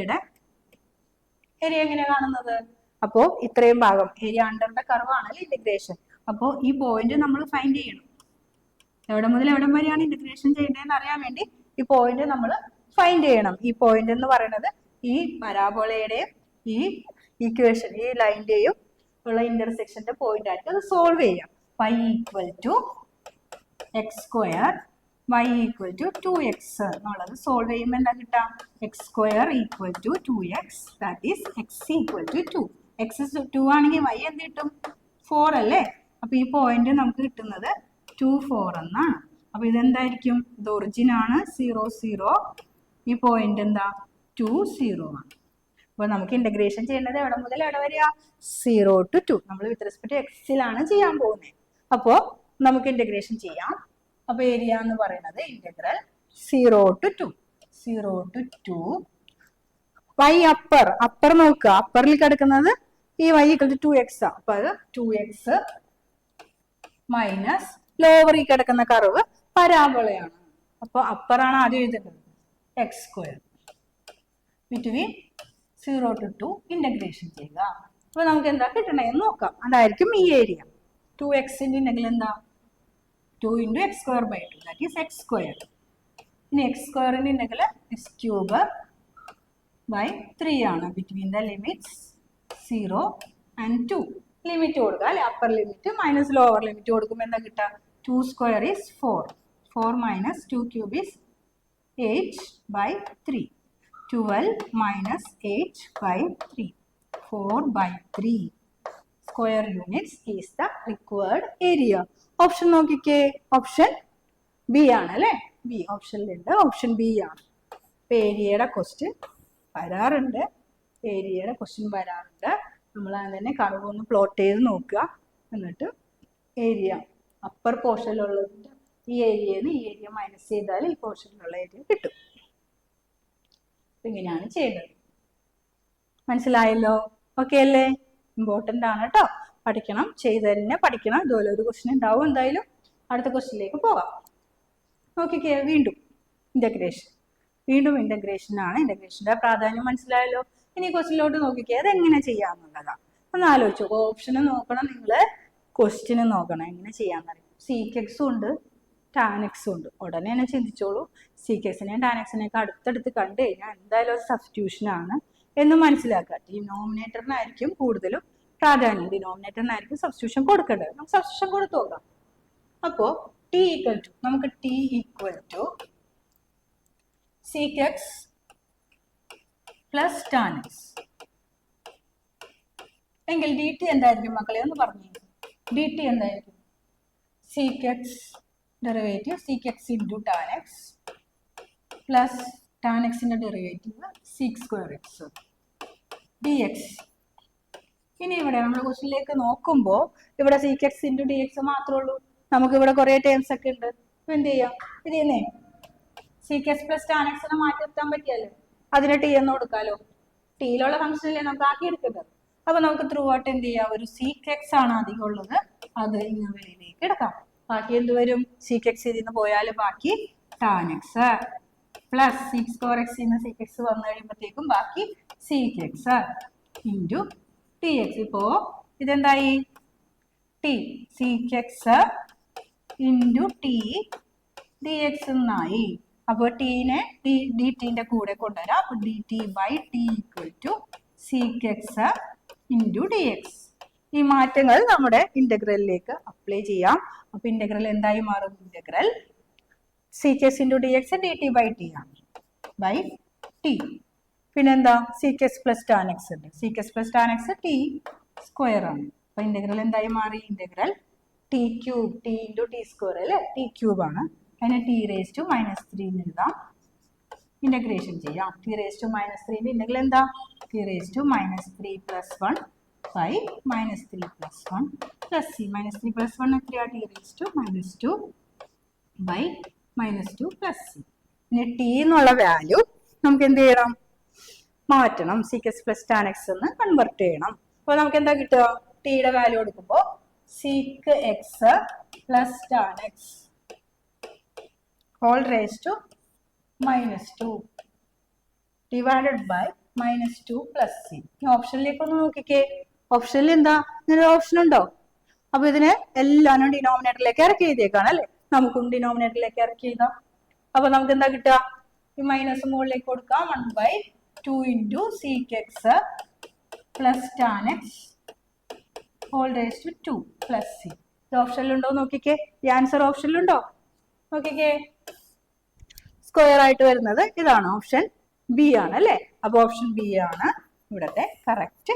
എങ്ങനെയാ കാണുന്നത്? അപ്പോ ഇത്രയും ഭാഗം ഏരിയ അണ്ടർ ദ കർവ് ആണല്ലോ ഇന്റഗ്രേഷൻ. അപ്പോ ഈ പോയിന്റ് നമ്മൾ ഫൈൻഡ് ചെയ്യണം. എവിടെ മുതൽ എവിടെ വരെയാണ് ഇന്റഗ്രേഷൻ ചെയ്യേണ്ടതെന്ന് അറിയാൻ വേണ്ടി ഈ പോയിന്റ് നമ്മൾ ഫൈൻഡ് ചെയ്യണം. ഈ പോയിന്റ് എന്ന് പറയുന്നത് ഈ പരാബോളയുടെയും ഈ ഇക്വേഷൻ, ഈ ലൈനിന്റെയും ഉള്ള ഇന്റർസെക്ഷന്റെ പോയിന്റ് ആയിട്ട് അത് സോൾവ് ചെയ്യാം. y equal to x square, y equal to 2x എന്നുള്ളത് സോൾവ് ചെയ്യുമ്പോൾ എന്താ കിട്ടാം? X square equal to 2x, that is x equal to 2. X 2 ആണെങ്കിൽ y എന്ത് കിട്ടും? 4 അല്ലേ. അപ്പൊ ഈ പോയിന്റ് നമുക്ക് കിട്ടുന്നത് 2, 4 എന്നാണ്. അപ്പൊ ഇതെന്തായിരിക്കും? ഇത് ഒറിജിൻ ആണ് 0 0. ഈ പോയിന്റ് എന്താ? 2 0 ആണ്. അപ്പൊ നമുക്ക് ഇന്റഗ്രേഷൻ ചെയ്യേണ്ടത് എവിടെ മുതൽ എവിടെ വരെയാ? 0 to 2. നമ്മൾ വിത്ത് റെസ്പെക്ട് എക്സിലാണ് ചെയ്യാൻ പോകുന്നത്. അപ്പോ നമുക്ക് ഇന്റഗ്രേഷൻ ചെയ്യാം. അപ്പൊ ഏരിയ എന്ന് പറയുന്നത് integral 0 to 2 0 to 2 y upper നോക്കുക. അപ്പറിൽ കിടക്കുന്നത് ഈ y = 2x. അപ്പൊ അത് 2x മൈനസ് ലോവറിൽ കിടക്കുന്ന കർവ് പരാബോളയാണ്. അപ്പൊ അപ്പറാണ് ആദ്യം എഴുതേണ്ടത്. x² ബിറ്റ്വീൻ 0 to 2 ഇന്റഗ്രേഷൻ ചെയ്യുക. അപ്പൊ നമുക്ക് എന്താ കിട്ടണേന്ന് നോക്കാം. അതായിരിക്കും ഈ ഏരിയ. 2xന്റെ ഇന്റഗ്രൽ എന്താ? 2 × x²/2 ദാറ്റ് ഈസ് x². ഇനി x²ന്റെ ഇന്റഗ്രൽ x³/3 ആണ്. Between the limits 0 and 2 limit കൊടുക്കുക അല്ലെ? Upper limit minus lower limit കൊടുക്കുമ്പോൾ എന്താ കിട്ടുക? 2² is 4. 4 minus 2³ is 8/3. 12 minus 8/3. 4/3 square units is the required area. Option നോക്കിക്കേ. ഓപ്ഷൻ ബി ആണ് അല്ലെ? ബി ഓപ്ഷനിലുണ്ട്. ഓപ്ഷൻ ബി ആണ്. ഏരിയയുടെ ക്വസ്റ്റ്യൻ വരാറുണ്ട്. നമ്മൾ തന്നെ കർവ് ഒന്ന് പ്ലോട്ട് ചെയ്ത് നോക്കുക. എന്നിട്ട് ഏരിയ അപ്പർ പോർഷനിലുള്ളതിന്റെ ഈ ഏരിയന്ന് ഈ ഏരിയ മൈനസ് ചെയ്താൽ ഈ പോർഷനിലുള്ള ഏരിയ കിട്ടും. ഇങ്ങനെയാണ് ചെയ്യേണ്ടത്. മനസ്സിലായല്ലോ? ഓക്കെ അല്ലേ? ഇമ്പോർട്ടൻ്റ് ആണ് കേട്ടോ. പഠിക്കണം. ചെയ്ത് തന്നെ പഠിക്കണം. ഇതുപോലെ ഒരു ക്വസ്റ്റ്യൻ ഉണ്ടാവും എന്തായാലും. അടുത്ത ക്വസ്റ്റ്യനിലേക്ക് പോകാം. നോക്കിക്കേ. വീണ്ടും ഇന്റഗ്രേഷൻ ആണ്. ഇന്റഗ്രേഷന്റെ പ്രാധാന്യം മനസ്സിലായല്ലോ. ഇനി ക്വസ്റ്റ്യനിലോട്ട് നോക്കിക്കേ. അതെങ്ങനെ ചെയ്യാന്നുള്ളതാ. ഒന്ന് ആലോചിച്ചു. ഓപ്ഷന് നോക്കണം, നിങ്ങള് ക്വസ്റ്റ്യന് നോക്കണം. എങ്ങനെ ചെയ്യാന്നറിയും. സീക്കെക്സും ഉണ്ട്, ടാനെക്സും ഉണ്ട്. ഉടനെ തന്നെ ചിന്തിച്ചോളൂ. സീക്കെക്സിനെയും ടാനെക്സിനെയൊക്കെ അടുത്തടുത്ത് കണ്ടു കഴിഞ്ഞാൽ എന്തായാലും അത് സബ്സ്റ്റിറ്റ്യൂഷൻ ആണ് എന്ന് മനസ്സിലാക്കുക. ഡിനോമിനേറ്ററിനായിരിക്കും കൂടുതലും പ്രാധാന്യം. ഡിനോമിനേറ്ററിനായിരിക്കും സബ്സ്റ്റിറ്റ്യൂഷൻ കൊടുക്കേണ്ടത്. നമുക്ക് സബ്സ്റ്റിറ്റ്യൂഷൻ കൊടുത്തു നോക്കാം. അപ്പോ നമുക്ക് t = sec x plus tan x എങ്കിൽ dt എന്തായിരിക്കും മക്കളെ? ഒന്ന് പറഞ്ഞു. dt എന്തായിരിക്കും? sec x derivative sec x into tan x plus tan x ന്റെ ഡെറിവേറ്റീവ് sec² x dx. ഇനി ഇവിടെ നമ്മൾ ക്വസ്റ്റ്യനിലേക്ക് നോക്കുമ്പോൾ ഇവിടെ sec x into dx മാത്രമേ ഉള്ളൂ. നമുക്ക് ഇവിടെ കുറെ ടേംസ് ഒക്കെ ഉണ്ട്. അപ്പൊ എന്ത് ചെയ്യാം? ഇത് തന്നെ sec x plus tan x മാറ്റി നിർത്താൻ പറ്റിയല്ലോ. അതിന് t എന്ന് കൊടുക്കാലോ. ടിയിലുള്ള ഫംഗ്ഷനല്ലേ നമുക്ക് ആക്കി എടുക്കുന്നത്. അപ്പൊ നമുക്ക് ത്രൂ ഔട്ട് എന്ത് ചെയ്യാം? ഒരു sec x ആണ് അധികം ഉള്ളത്. അത് ഇങ്ങനെ വെളിയിലേക്ക് എടുക്കാം. ബാക്കി എന്ത് വരും? sec x ഇതിൽ നിന്ന് പോയാൽ ബാക്കി tan x plus sec² x ന്ന് sec x വന്നു കഴിയുമ്പോഴത്തേക്കും ബാക്കി sec x ഇൻറ്റു dx. ഇപ്പോ ഇതെന്തായി? t sec x into t dx എന്നായി. അപ്പോൾ ടീനെ ഡിറ്റിന്റെ കൂടെ കൊണ്ടുവരാം. അപ്പൊ dt/t = sec x into dx. ഈ മാറ്റങ്ങൾ നമ്മുടെ ഇന്റഗ്രലിലേക്ക് അപ്ലൈ ചെയ്യാം. അപ്പൊ ഇന്റഗ്രൽ എന്തായി മാറും? Integral sec x into dx dt/t ആണ് ബൈ t. പിന്നെന്താ? sec x plus tan x ഉണ്ട്. sec x plus tan x t² ആണ്. അപ്പൊ ഇന്റഗ്രൽ എന്തായി മാറി? Integral t³ t into t² അല്ലെ? t³ ആണ്. അതിനെ t⁻³ -3 എന്ന് എഴുതാം. ഇന്റഗ്രേഷൻ ചെയ്യാം. t⁻³ -3 ഇന്റഗ്രൽ എന്താ? t⁻³ -3 + 1 by -3 + 1 + c. -3 + 1 എത്രയാ? t⁻² -2 by -2 + c. ഇനി t എന്നുള്ള വാല്യൂ നമുക്ക് എന്ത് ചെയ്യണം? മാറ്റണം. sec x plus tan x എന്ന് കൺവെർട്ട് ചെയ്യണം. അപ്പോൾ നമുക്ക് എന്താ കിട്ടുക? ടിയുടെ വാല്യൂ എടുക്കുമ്പോൾ sec x plus tan x whole raised to -2 divided by -2 plus c. ഈ ഓപ്ഷനിലേക്ക് ഒന്ന് നോക്കിക്കേ. ഓപ്ഷനിൽ എന്താ? ഇങ്ങനെ ഓപ്ഷൻ ഉണ്ടോ? അപ്പൊ ഇതിനെ എല്ലാനും ഡിനോമിനേറ്ററിലേക്ക് ഇറക്കി എഴുതിയേക്കാണ് അല്ലെ? നമുക്കും ഡിനോമിനേറ്ററിലേക്ക് ഇറക്കി എഴുതാം. അപ്പൊ നമുക്ക് എന്താ കിട്ടുക? ഈ മൈനസ് മുകളിലേക്ക് കൊടുക്കാം. 1/2 into sec x plus tan x whole raised to 2 plus c. ഇത് ഓപ്ഷനിലുണ്ടോ നോക്കിക്കേ. ഈ ആൻസർ ഓപ്ഷനിലുണ്ടോ നോക്കിക്കേ. സ്ക്വയർ ആയിട്ട് വരുന്നത് ഇതാണ്. ഓപ്ഷൻ ബി ആണ് അല്ലെ? അപ്പൊ ഓപ്ഷൻ ബി ആണ് ഇവിടത്തെ കറക്റ്റ്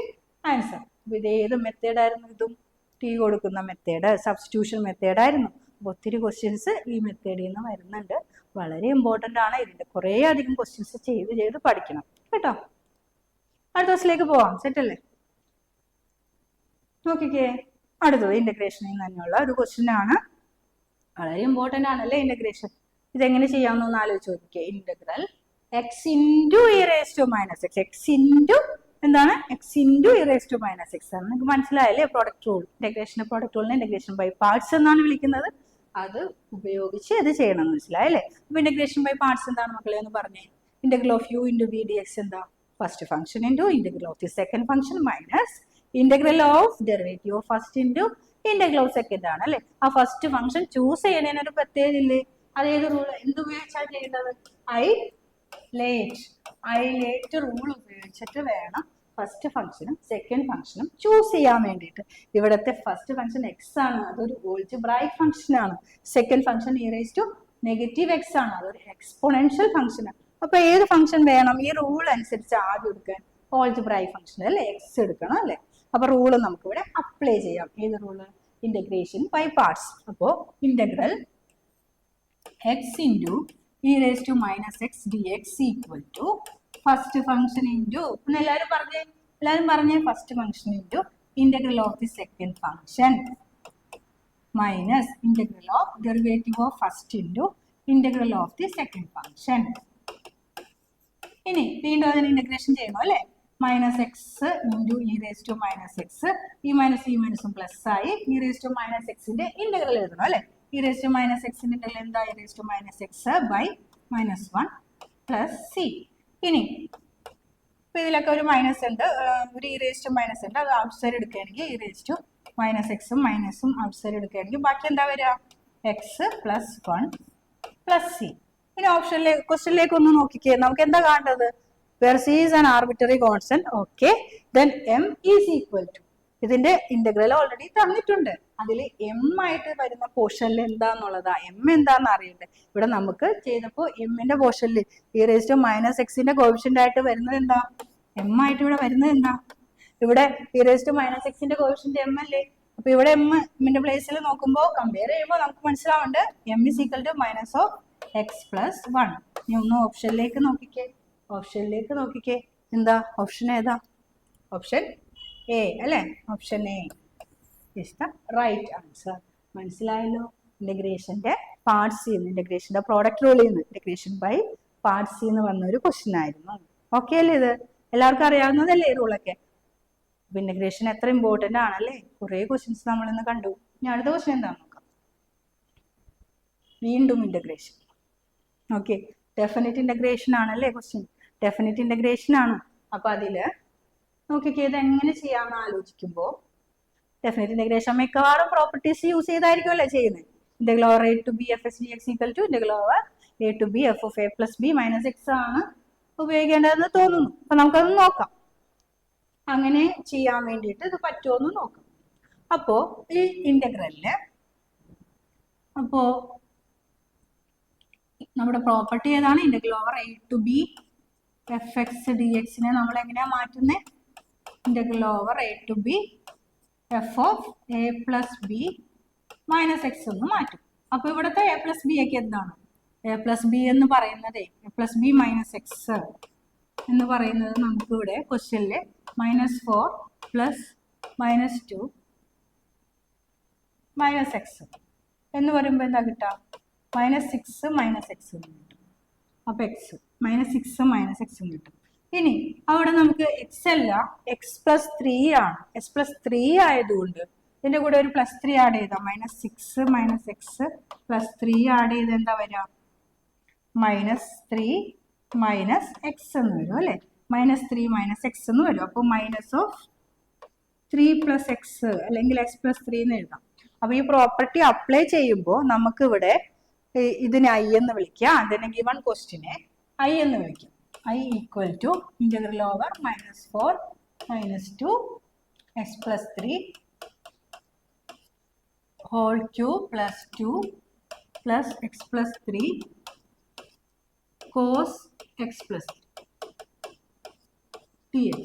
ആൻസർ. അപ്പൊ ഇത് ഏത് മെത്തേഡ് ആയിരുന്നു? ഇതും ടി കൊടുക്കുന്ന മെത്തേഡ്, സബ്സ്റ്റിറ്റ്യൂഷൻ മെത്തേഡ് ആയിരുന്നു. ഒത്തിരി ക്വസ്റ്റ്യൻസ് ഈ മെത്തേഡിൽ നിന്ന് വരുന്നുണ്ട്. വളരെ ഇമ്പോർട്ടൻ്റ് ആണ്. ഇതിന്റെ കുറേ അധികം ക്വസ്റ്റ്യൻസ് ചെയ്ത് പഠിക്കണം കേട്ടോ. അടുത്ത ക്വസ്റ്റിലേക്ക് പോവാം. സെറ്റ് അല്ലേ? നോക്കിക്കേ, അടുത്തത് ഇന്റഗ്രേഷനിൽ തന്നെയുള്ള ഒരു ക്വസ്റ്റ്യൻ ആണ്. വളരെ ഇമ്പോർട്ടൻ്റ് ആണല്ലേ ഇന്റഗ്രേഷൻ. ഇതെങ്ങനെ ചെയ്യാമെന്നൊന്ന് ആലോചിച്ച് നോക്കിക്കേ. Integral X into E raise to minus X, X into എന്താണ്, X into E raise to minus X ആണ്. നിങ്ങൾക്ക് മനസ്സിലായല്ലേ പ്രോഡക്റ്റ് റൂൾ? ഇന്റഗ്രേഷന്റെ പ്രോഡക്റ്റ് റൂളിനെ ഇന്റഗ്രേഷൻ ബൈ പാർട്സ് എന്നാണ് വിളിക്കുന്നത്. അത് ഉപയോഗിച്ച് ഇത് ചെയ്യണം, മനസ്സിലായല്ലേ? അപ്പൊ ഇന്റഗ്രേഷൻ ബൈ പാർട്സ് എന്താണ് മക്കളെ എന്ന് പറഞ്ഞേ? Integral of U into V D X എന്താ? First function into integral of the second function minus integral of derivative of first into integral of second ആണ് അല്ലേ? ആ ഫസ്റ്റ് ഫംഗ്ഷൻ ചൂസ് ചെയ്യണതിന് ഒരു പ്രത്യേകത ഇല്ലേ? അതേത് റൂൾ എന്തുപയോഗിച്ചാണ് ചെയ്യുന്നത്? ഐ ലേറ്റ് റൂൾ ഉപയോഗിച്ചിട്ട് വേണം ഫസ്റ്റ് ഫംഗ്ഷനും സെക്കൻഡ് ഫംഗ്ഷനും ചൂസ് ചെയ്യാൻ വേണ്ടിയിട്ട്. ഇവിടുത്തെ ഫസ്റ്റ് ഫംഗ്ഷൻ എക്സ് ആണ്, അതൊരു ഓൾജിബ്രായിക് ഫംഗ്ഷൻ ആണ്. Second function e raise to negative x ആണ്, അതൊരു എക്സ്പോണൻഷ്യൽ ഫംഗ്ഷൻ ആണ്. അപ്പൊ ഏത് ഫംഗ്ഷൻ വേണം? ഈ റൂൾ അനുസരിച്ച് ആദ്യം എടുക്കാൻ ഓൾജിബ്രായിക് ഫംഗ്ഷൻ അല്ലേ, എക്സ് എടുക്കണം അല്ലേ? അപ്പൊ റൂള് നമുക്ക് ഇവിടെ അപ്ലൈ ചെയ്യാം. ഏത് റൂള്? Integration by parts. അപ്പോ integral X into E raise to minus X D X equal to first function into എല്ലാവരും പറഞ്ഞേ first function into integral of the second function minus integral of derivative of first into integral of the second function. ഇനി വീണ്ടും അതിന് integration ചെയ്യണം അല്ലേ? Minus X into E raise to minus X, ഈ മൈനസും plus ആയി ഇ റേസ് ടു മൈനസ് എക്സിന്റെ integral എഴുതണം അല്ലേ? ഇ റേസ് ടു മൈനസ് എക്സിന്റെ ഇന്റഗ്രൽ എന്താ? E raise to minus x by -1 plus C. ഇനി ഇപ്പൊ ഇതിലൊക്കെ ഒരു മൈനസ് ഉണ്ട്, ഒരു ഇ റേസ് ടു മൈനസ് ഉണ്ട്, അത് ഔട്ട് സൈഡ് എടുക്കുകയാണെങ്കിൽ ഇ റേസ് ടു മൈനസ് എക്സും മൈനസും ഔട്ട് സൈഡ് എടുക്കുകയാണെങ്കിൽ ബാക്കി എന്താ വരിക? X plus 1 plus C. ഇനി ക്വസ്റ്റ്യനിലേക്ക് ഒന്ന് നോക്കിക്കേ. നമുക്ക് എന്താ കാണേണ്ടത്? where c is an arbitrary constant, okay, then m is equal to, ഇതിന്റെ ഇന്റഗ്രൽ ഓൾറെഡി തന്നിട്ടുണ്ട്. അതിൽ എം ആയിട്ട് വരുന്ന പോർഷനിൽ എന്താന്നുള്ളതാ, എം എന്താന്ന് അറിയണ്ടേ? ഇവിടെ നമുക്ക് ചെയ്തപ്പോ എമ്മിന്റെ പോർഷനിൽ ഈ റേസ് ടു മൈനസ് എക്സിന്റെ കോഫിഷ്യന്റ് ആയിട്ട് വരുന്നത് എന്താ? എം ആയിട്ട് ഇവിടെ വരുന്നത് എന്താ? ഇവിടെ ഈ റേസ് ടു മൈനസ് എക്സിന്റെ കോഫിഷ്യന്റ് എം അല്ലേ? അപ്പൊ ഇവിടെ എമ്മിന്റെ പ്ലേസിൽ നോക്കുമ്പോൾ കമ്പയർ ചെയ്യുമ്പോൾ നമുക്ക് മനസ്സിലാവുന്നുണ്ട് m is equal to minus of x plus 1. ഇനി ഒന്ന് ഓപ്ഷനിലേക്ക് നോക്കിക്കേ. എന്താ ഓപ്ഷൻ? ഏതാ ഓപ്ഷൻ? എ അല്ലേ? Option A is the right answer. മനസ്സിലായല്ലോ? ഇന്റഗ്രേഷന്റെ പാർട്സ് ഇന്റഗ്രേഷന്റെ പ്രോഡക്റ്റ് റൂളിൽ നിന്ന് ഇന്റഗ്രേഷൻ ബൈ പാർട്സ് എന്ന് വന്ന ഒരു ക്വസ്റ്റ്യൻ ആയിരുന്നു. ഓക്കെ അല്ലേ? ഇത് എല്ലാവർക്കും അറിയാവുന്നതല്ലേ റൂളൊക്കെ? ഇന്റഗ്രേഷൻ എത്ര ഇമ്പോർട്ടന്റ് ആണല്ലേ? കുറെ ക്വസ്റ്റ്യൻസ് നമ്മൾ ഇന്ന് കണ്ടു. ഇനി അടുത്ത ക്വസ്റ്റ്യൻ എന്താണെന്ന് നോക്കാം. വീണ്ടും ഇന്റഗ്രേഷൻ. ഓക്കെ, ഡെഫിനിറ്റ് ഇന്റഗ്രേഷൻ ആണല്ലേ ക്വസ്റ്റ്യൻ? ഡെഫിനിറ്റ് ഇന്റഗ്രേഷൻ ആണ്. അപ്പൊ അതില് നോക്കിക്കേ, ഇത് എങ്ങനെ ചെയ്യാമെന്ന് ആലോചിക്കുമ്പോൾ ഡെഫിനിറ്റ് ഇന്റഗ്രേഷൻ മിക്കവാറും പ്രോപ്പർട്ടീസ് യൂസ് ചെയ്തായിരിക്കുമല്ലേ ചെയ്യുന്നത്. Integral over a to b fx dx equal to integral over a to b f of a plus b minus x ആണ് ഉപയോഗിക്കേണ്ടതെന്ന് തോന്നുന്നു. അപ്പൊ നമുക്കത് നോക്കാം, അങ്ങനെ ചെയ്യാൻ വേണ്ടിയിട്ട് ഇത് പറ്റുമോന്ന് നോക്കാം. അപ്പോ ഈ ഇന്റഗ്രലില് നമ്മുടെ പ്രോപ്പർട്ടി ഏതാണ്? Integral over a to b fx dx നെ നമ്മൾ എങ്ങനെയാ മാറ്റുന്നത്? Integral over a to b f of a plus b minus x എന്ന് മാറ്റും. അപ്പൊ ഇവിടുത്തെ a plus b ഒക്കെ എന്താണ്? a plus b എന്ന് പറയുന്നത് a plus b minus x എന്ന് പറയുന്നത് നമുക്ക് ഇവിടെ ക്വസ്റ്റ്യനില് -4 പ്ലസ് -2 മൈനസ് എക്സ് എന്ന് പറയുമ്പോൾ എന്താ കിട്ടുക? -6 മൈനസ് എക്സ് എന്ന് കിട്ടും. അപ്പൊ എക്സ് -6 - x കിട്ടും. ഇനി അവിടെ നമുക്ക് എക്സ് അല്ല, എക്സ് പ്ലസ് 3 ആണ്. എക്സ് പ്ലസ് 3 ആയതുകൊണ്ട് ഇതിന്റെ കൂടെ ഒരു +3 ആഡ് ചെയ്താൽ -6 - x പ്ലസ് 3 ആഡ് ചെയ്ത് എന്താ വരിക? -3 - x എന്ന് വരും അല്ലെ? -3 - x എന്ന് വരും. അപ്പൊ -3 + x അല്ലെങ്കിൽ x + 3 എന്ന് എഴുതാം. അപ്പൊ ഈ പ്രോപ്പർട്ടി അപ്ലൈ ചെയ്യുമ്പോൾ നമുക്ക് ഇവിടെ ഇതിനെ ഐ എന്ന് വിളിക്കുക. അതിനെ ഗിവൺ ക്വസ്റ്റിനെ ഐ എന്ന് വിളിക്കും. I equal to integral over -4 - 2 x plus 3 whole cube plus 2 plus x plus 3 cos x plus dx.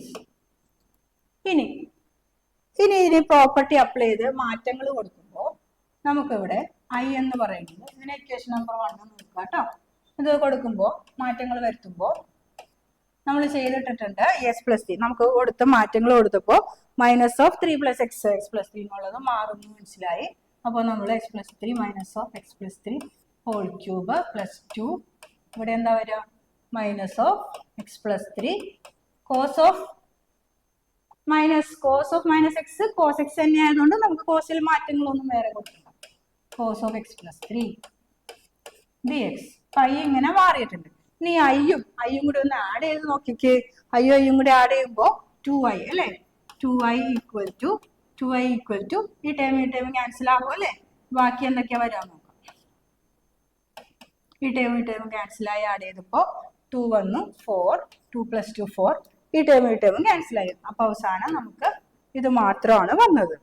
ഇനി ഇതിനെ പ്രോപ്പർട്ടി അപ്ലൈ ചെയ്ത് മാറ്റങ്ങൾ കൊടുക്കുമ്പോൾ നമുക്കിവിടെ ഐ എന്ന് പറയുന്നത് ഇതിനെ ഇക്വേഷൻ നമ്പർ 1 നോക്കുക കേട്ടോ. ഇത് കൊടുക്കുമ്പോൾ മാറ്റങ്ങൾ വരുത്തുമ്പോൾ നമ്മൾ ചെയ്തിട്ടിട്ടുണ്ട് എക്സ് പ്ലസ് ത്രീ നമുക്ക് കൊടുത്ത മാറ്റങ്ങൾ കൊടുത്തപ്പോൾ minus of 3 + x x plus three എന്നുള്ളത് മാറുന്നു മനസ്സിലായി. അപ്പോൾ നമ്മൾ x plus three minus of x plus three whole cube plus 2 ഇവിടെ എന്താ വരിക minus of x plus three cos of minus x cos x തന്നെ ആയതുകൊണ്ട് നമുക്ക് കോസിൽ മാറ്റങ്ങളൊന്നും വേറെ കൊടുക്കണ്ട. Cos of x plus three d x i ഇങ്ങനെ മാറിയിട്ടുണ്ട്. ഇനി ഐയും കൂടി ഒന്ന് ആഡ് ചെയ്ത് നോക്കിക്ക്. ഐയും കൂടി ആഡ് ചെയ്യുമ്പോൾ 2i അല്ലേ 2i ഈക്വൽ ടു ഈ ടേം ക്യാൻസൽ ആകും അല്ലേ. ബാക്കി എന്തൊക്കെയാ വരാൻ നോക്കാം. ഈ ടേം ക്യാൻസൽ ആയി ആഡ് ചെയ്തപ്പോൾ 2 വന്നു 4 2 + 2 4 ഈ ടേം ക്യാൻസൽ ആയി. അപ്പൊ അവസാനം നമുക്ക് ഇത് മാത്രമാണ് വന്നത്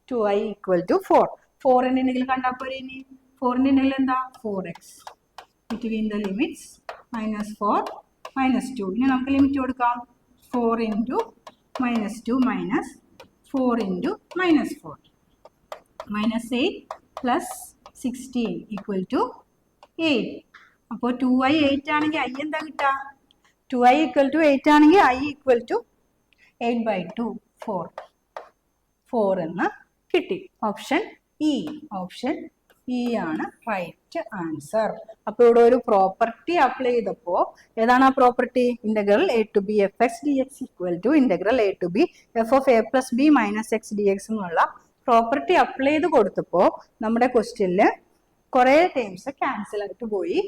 2i ഈക്വൽ ടു 4. 4ന്റെ ഇന്റഗ്രൽ കണ്ടാൽ പോരെ. ഇനി 4ന്റെ ഇന്റഗ്രൽ എന്താ 4x ബിറ്റ്വീൻ ദ ലിമിറ്റ്സ് -4 -2. ഇനി നമുക്ക് ലിമിറ്റ് കൊടുക്കാം 4 × -2 -4 × -4 -8 + 16 = 8. അപ്പോൾ 2i 8 ആണെങ്കിൽ i എന്താ കിട്ടുക 2i = 8 ആണെങ്കിൽ i = 8/2 4 എന്ന് കിട്ടി. ഓപ്ഷൻ ഇ ആണ് റൈറ്റ് ആൻസർ. അപ്പോൾ ഇവിടെ ഒരു പ്രോപ്പർട്ടി അപ്ലൈ ചെയ്തപ്പോൾ ഏതാണ് ആ property integral a to b fx dx = integral a to b f of a + b - x dx എന്നുള്ള പ്രോപ്പർട്ടി അപ്ലൈ ചെയ്ത് കൊടുത്തപ്പോൾ നമ്മുടെ ക്വസ്റ്റ്യനിൽ കുറേ ടേംസ് ക്യാൻസൽ ആയിട്ട് പോയി.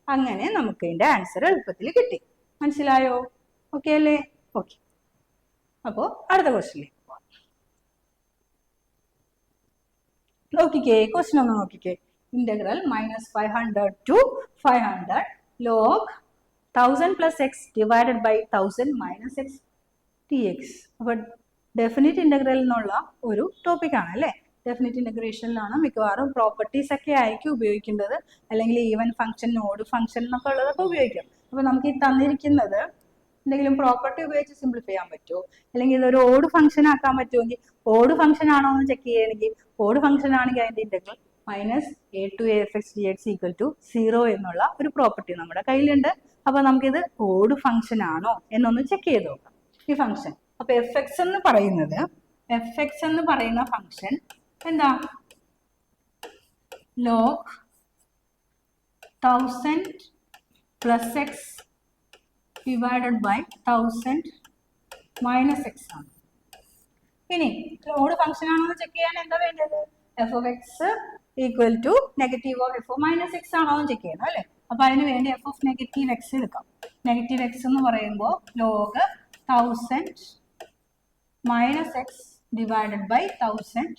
അങ്ങനെ നമുക്ക് ഇതിന്റെ ആൻസർ എളുപ്പത്തിൽ കിട്ടി. മനസ്സിലായോ? ഓക്കെ അല്ലേ? ഓക്കെ. അപ്പോൾ അടുത്ത ക്വസ്റ്റ്യനിലേക്ക് പോവാം. നോക്കിക്കേ ക്വസ്റ്റ്യൻ ഒന്ന് നോക്കിക്കേ. Integral -500 to 500 log 1000 + x divided by 1000 - x dx. അപ്പോൾ ഡെഫിനിറ്റ് ഇന്റഗ്രൽ എന്നുള്ള ഒരു ടോപ്പിക് ആണ് അല്ലേ. ഡെഫിനിറ്റ് ഇന്റഗ്രേഷനിലാണ് മിക്കവാറും പ്രോപ്പർട്ടീസ് ഒക്കെ ആയിരിക്കും ഉപയോഗിക്കേണ്ടത്. അല്ലെങ്കിൽ ഈവൻ ഫംഗ്ഷൻ ഓഡ് ഫംഗ്ഷൻ എന്നൊക്കെ ഉള്ളതൊക്കെ ഉപയോഗിക്കും. അപ്പോൾ നമുക്ക് ഈ തന്നിരിക്കുന്നത് എന്തെങ്കിലും പ്രോപ്പർട്ടി ഉപയോഗിച്ച് സിംപ്ലിഫൈ ചെയ്യാൻ പറ്റുമോ, അല്ലെങ്കിൽ ഇതൊരു ഓഡ് ഫംഗ്ഷൻ ആക്കാൻ പറ്റുമെങ്കിൽ ഓഡ് ഫംഗ്ഷൻ ആണോ എന്ന് ചെക്ക് ചെയ്യണമെങ്കിൽ ഓഡ് ഫംഗ്ഷൻ ആണെങ്കിൽ അതിന്റെ integral -a to a fx dx = 0 എന്നുള്ള ഒരു പ്രോപ്പർട്ടി നമ്മുടെ കയ്യിലുണ്ട്. അപ്പൊ നമുക്കിത് ഓഡ് ഫംഗ്ഷൻ ആണോ എന്നൊന്ന് ചെക്ക് ചെയ്ത് നോക്കാം ഈ ഫംഗ്ഷൻ. അപ്പൊ fx എന്ന് പറയുന്ന ഫംഗ്ഷൻ എന്താ log 1000 + x divided by 1000 - x ആണ്. ഇനി ഓഡ് ഫംഗ്ഷൻ ആണോ എന്ന് ചെക്ക് ചെയ്യാൻ എന്താ വേണ്ടത് f of x = negative of f of - x ആണോ എന്ന് ചെക്ക് ചെയ്യണം അല്ലേ. അപ്പൊ അതിന് വേണ്ടി f of -x എടുക്കാം. -x എന്ന് പറയുമ്പോൾ log 1000 - x divided by 1000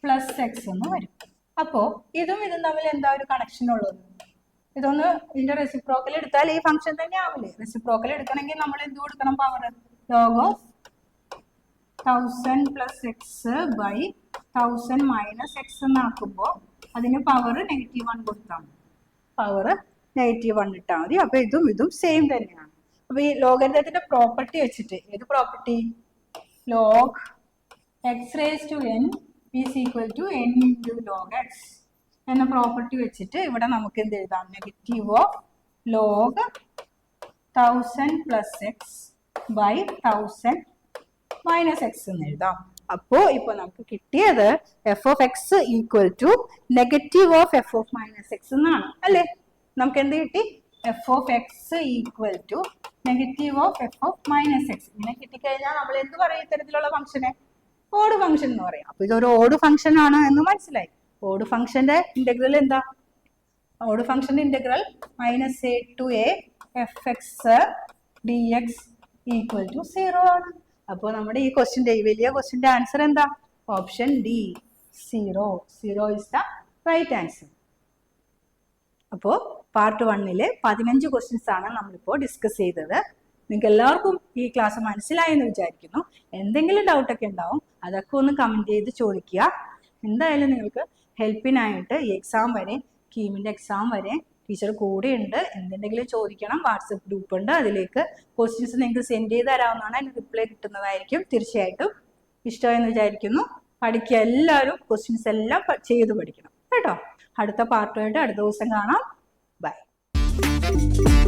+ x എന്ന് വരും. അപ്പോൾ ഇതും തമ്മിൽ എന്താ ഒരു കണക്ഷൻ ഉള്ളത്? ഇതൊന്ന് ഇതിന്റെ റെസിപ്രോക്കൽ എടുത്താൽ ഈ ഫംഗ്ഷൻ തന്നെ ആവില്ലേ. റെസിപ്രോക്കൽ എടുക്കണമെങ്കിൽ നമ്മൾ എന്ത് കൊടുക്കണം power log of 1000 + x by 1000 - x എന്നാക്കുമ്പോൾ അതിന് പവർ -1 കൊടുത്താൽ മതി. പവർ -1 ഇട്ടാൽ മതി. അപ്പൊ ഇതും സെയിം തന്നെയാണ്. അപ്പൊ ഈ ലോഗരിതത്തിന്റെ പ്രോപ്പർട്ടി വെച്ചിട്ട് ഏത് property log x⁻n is equal to n into log x എന്ന പ്രോപ്പർട്ടി വെച്ചിട്ട് ഇവിടെ നമുക്ക് എന്ത് എഴുതാം negative of log 1000 + x by 1000 - x എന്ന് എഴുതാം. അപ്പോ ഇപ്പൊ നമുക്ക് കിട്ടിയത് f of x = negative of f of -x എന്നാണ് അല്ലേ. നമുക്ക് എന്ത് കിട്ടി f of x = negative of f of -x. ഇങ്ങനെ കിട്ടിക്കഴിഞ്ഞാൽ നമ്മൾ എന്ത് പറയും ഇത്തരത്തിലുള്ള ഫംഗ്ഷനെ ഓഡ് ഫംഗ്ഷൻ എന്ന് പറയും. അപ്പൊ ഇതൊരു ഓഡ് ഫംഗ്ഷൻ ആണ് എന്ന് മനസ്സിലായി. ഓഡ് ഫംഗ്ഷന്റെ ഇന്റഗ്രൽ എന്താ? ഓഡ് ഫംഗ്ഷന്റെ integral -a to a fx dx = 0 ആണ്. അപ്പോൾ നമ്മുടെ ഈ ക്വസ്റ്റ്യന്റെ ഈ വലിയ ക്വസ്റ്റ്യന്റെ ആൻസർ എന്താ? Option D 0 is the right answer. അപ്പോൾ പാർട്ട് 1-ലെ 15 ക്വസ്റ്റ്യൻസ് ആണ് നമ്മളിപ്പോൾ ഡിസ്കസ് ചെയ്തത്. നിങ്ങൾക്ക് എല്ലാവർക്കും ഈ ക്ലാസ് മനസ്സിലായെന്ന് വിചാരിക്കുന്നു. എന്തെങ്കിലും ഡൗട്ട് ഒക്കെ ഉണ്ടാവും, അതൊക്കെ ഒന്ന് കമന്റ് ചെയ്ത് ചോദിക്കുക. എന്തായാലും നിങ്ങൾക്ക് ഹെൽപ്പിനായിട്ട് ഈ എക്സാം വരെ കീമിന്റെ എക്സാം വരെ ടീച്ചർ കൂടെ ഉണ്ട്. എന്തെങ്കിലും ചോദിക്കണം, വാട്സപ്പ് ഗ്രൂപ്പ് ഉണ്ട്, അതിലേക്ക് ക്വസ്റ്റ്യൻസ് നിങ്ങൾക്ക് സെൻഡ് ചെയ്ത് തരാവുന്നതാണ്. അതിന് റിപ്ലൈ കിട്ടുന്നതായിരിക്കും. തീർച്ചയായിട്ടും ഇഷ്ടമായെന്ന് വിചാരിക്കുന്നു. പഠിക്കുക എല്ലാവരും, ക്വസ്റ്റ്യൻസ് എല്ലാം ചെയ്ത് പഠിക്കണം. കേട്ടോ. അടുത്ത പാർട്ടുമായിട്ട് അടുത്ത ദിവസം കാണാം. ബൈ.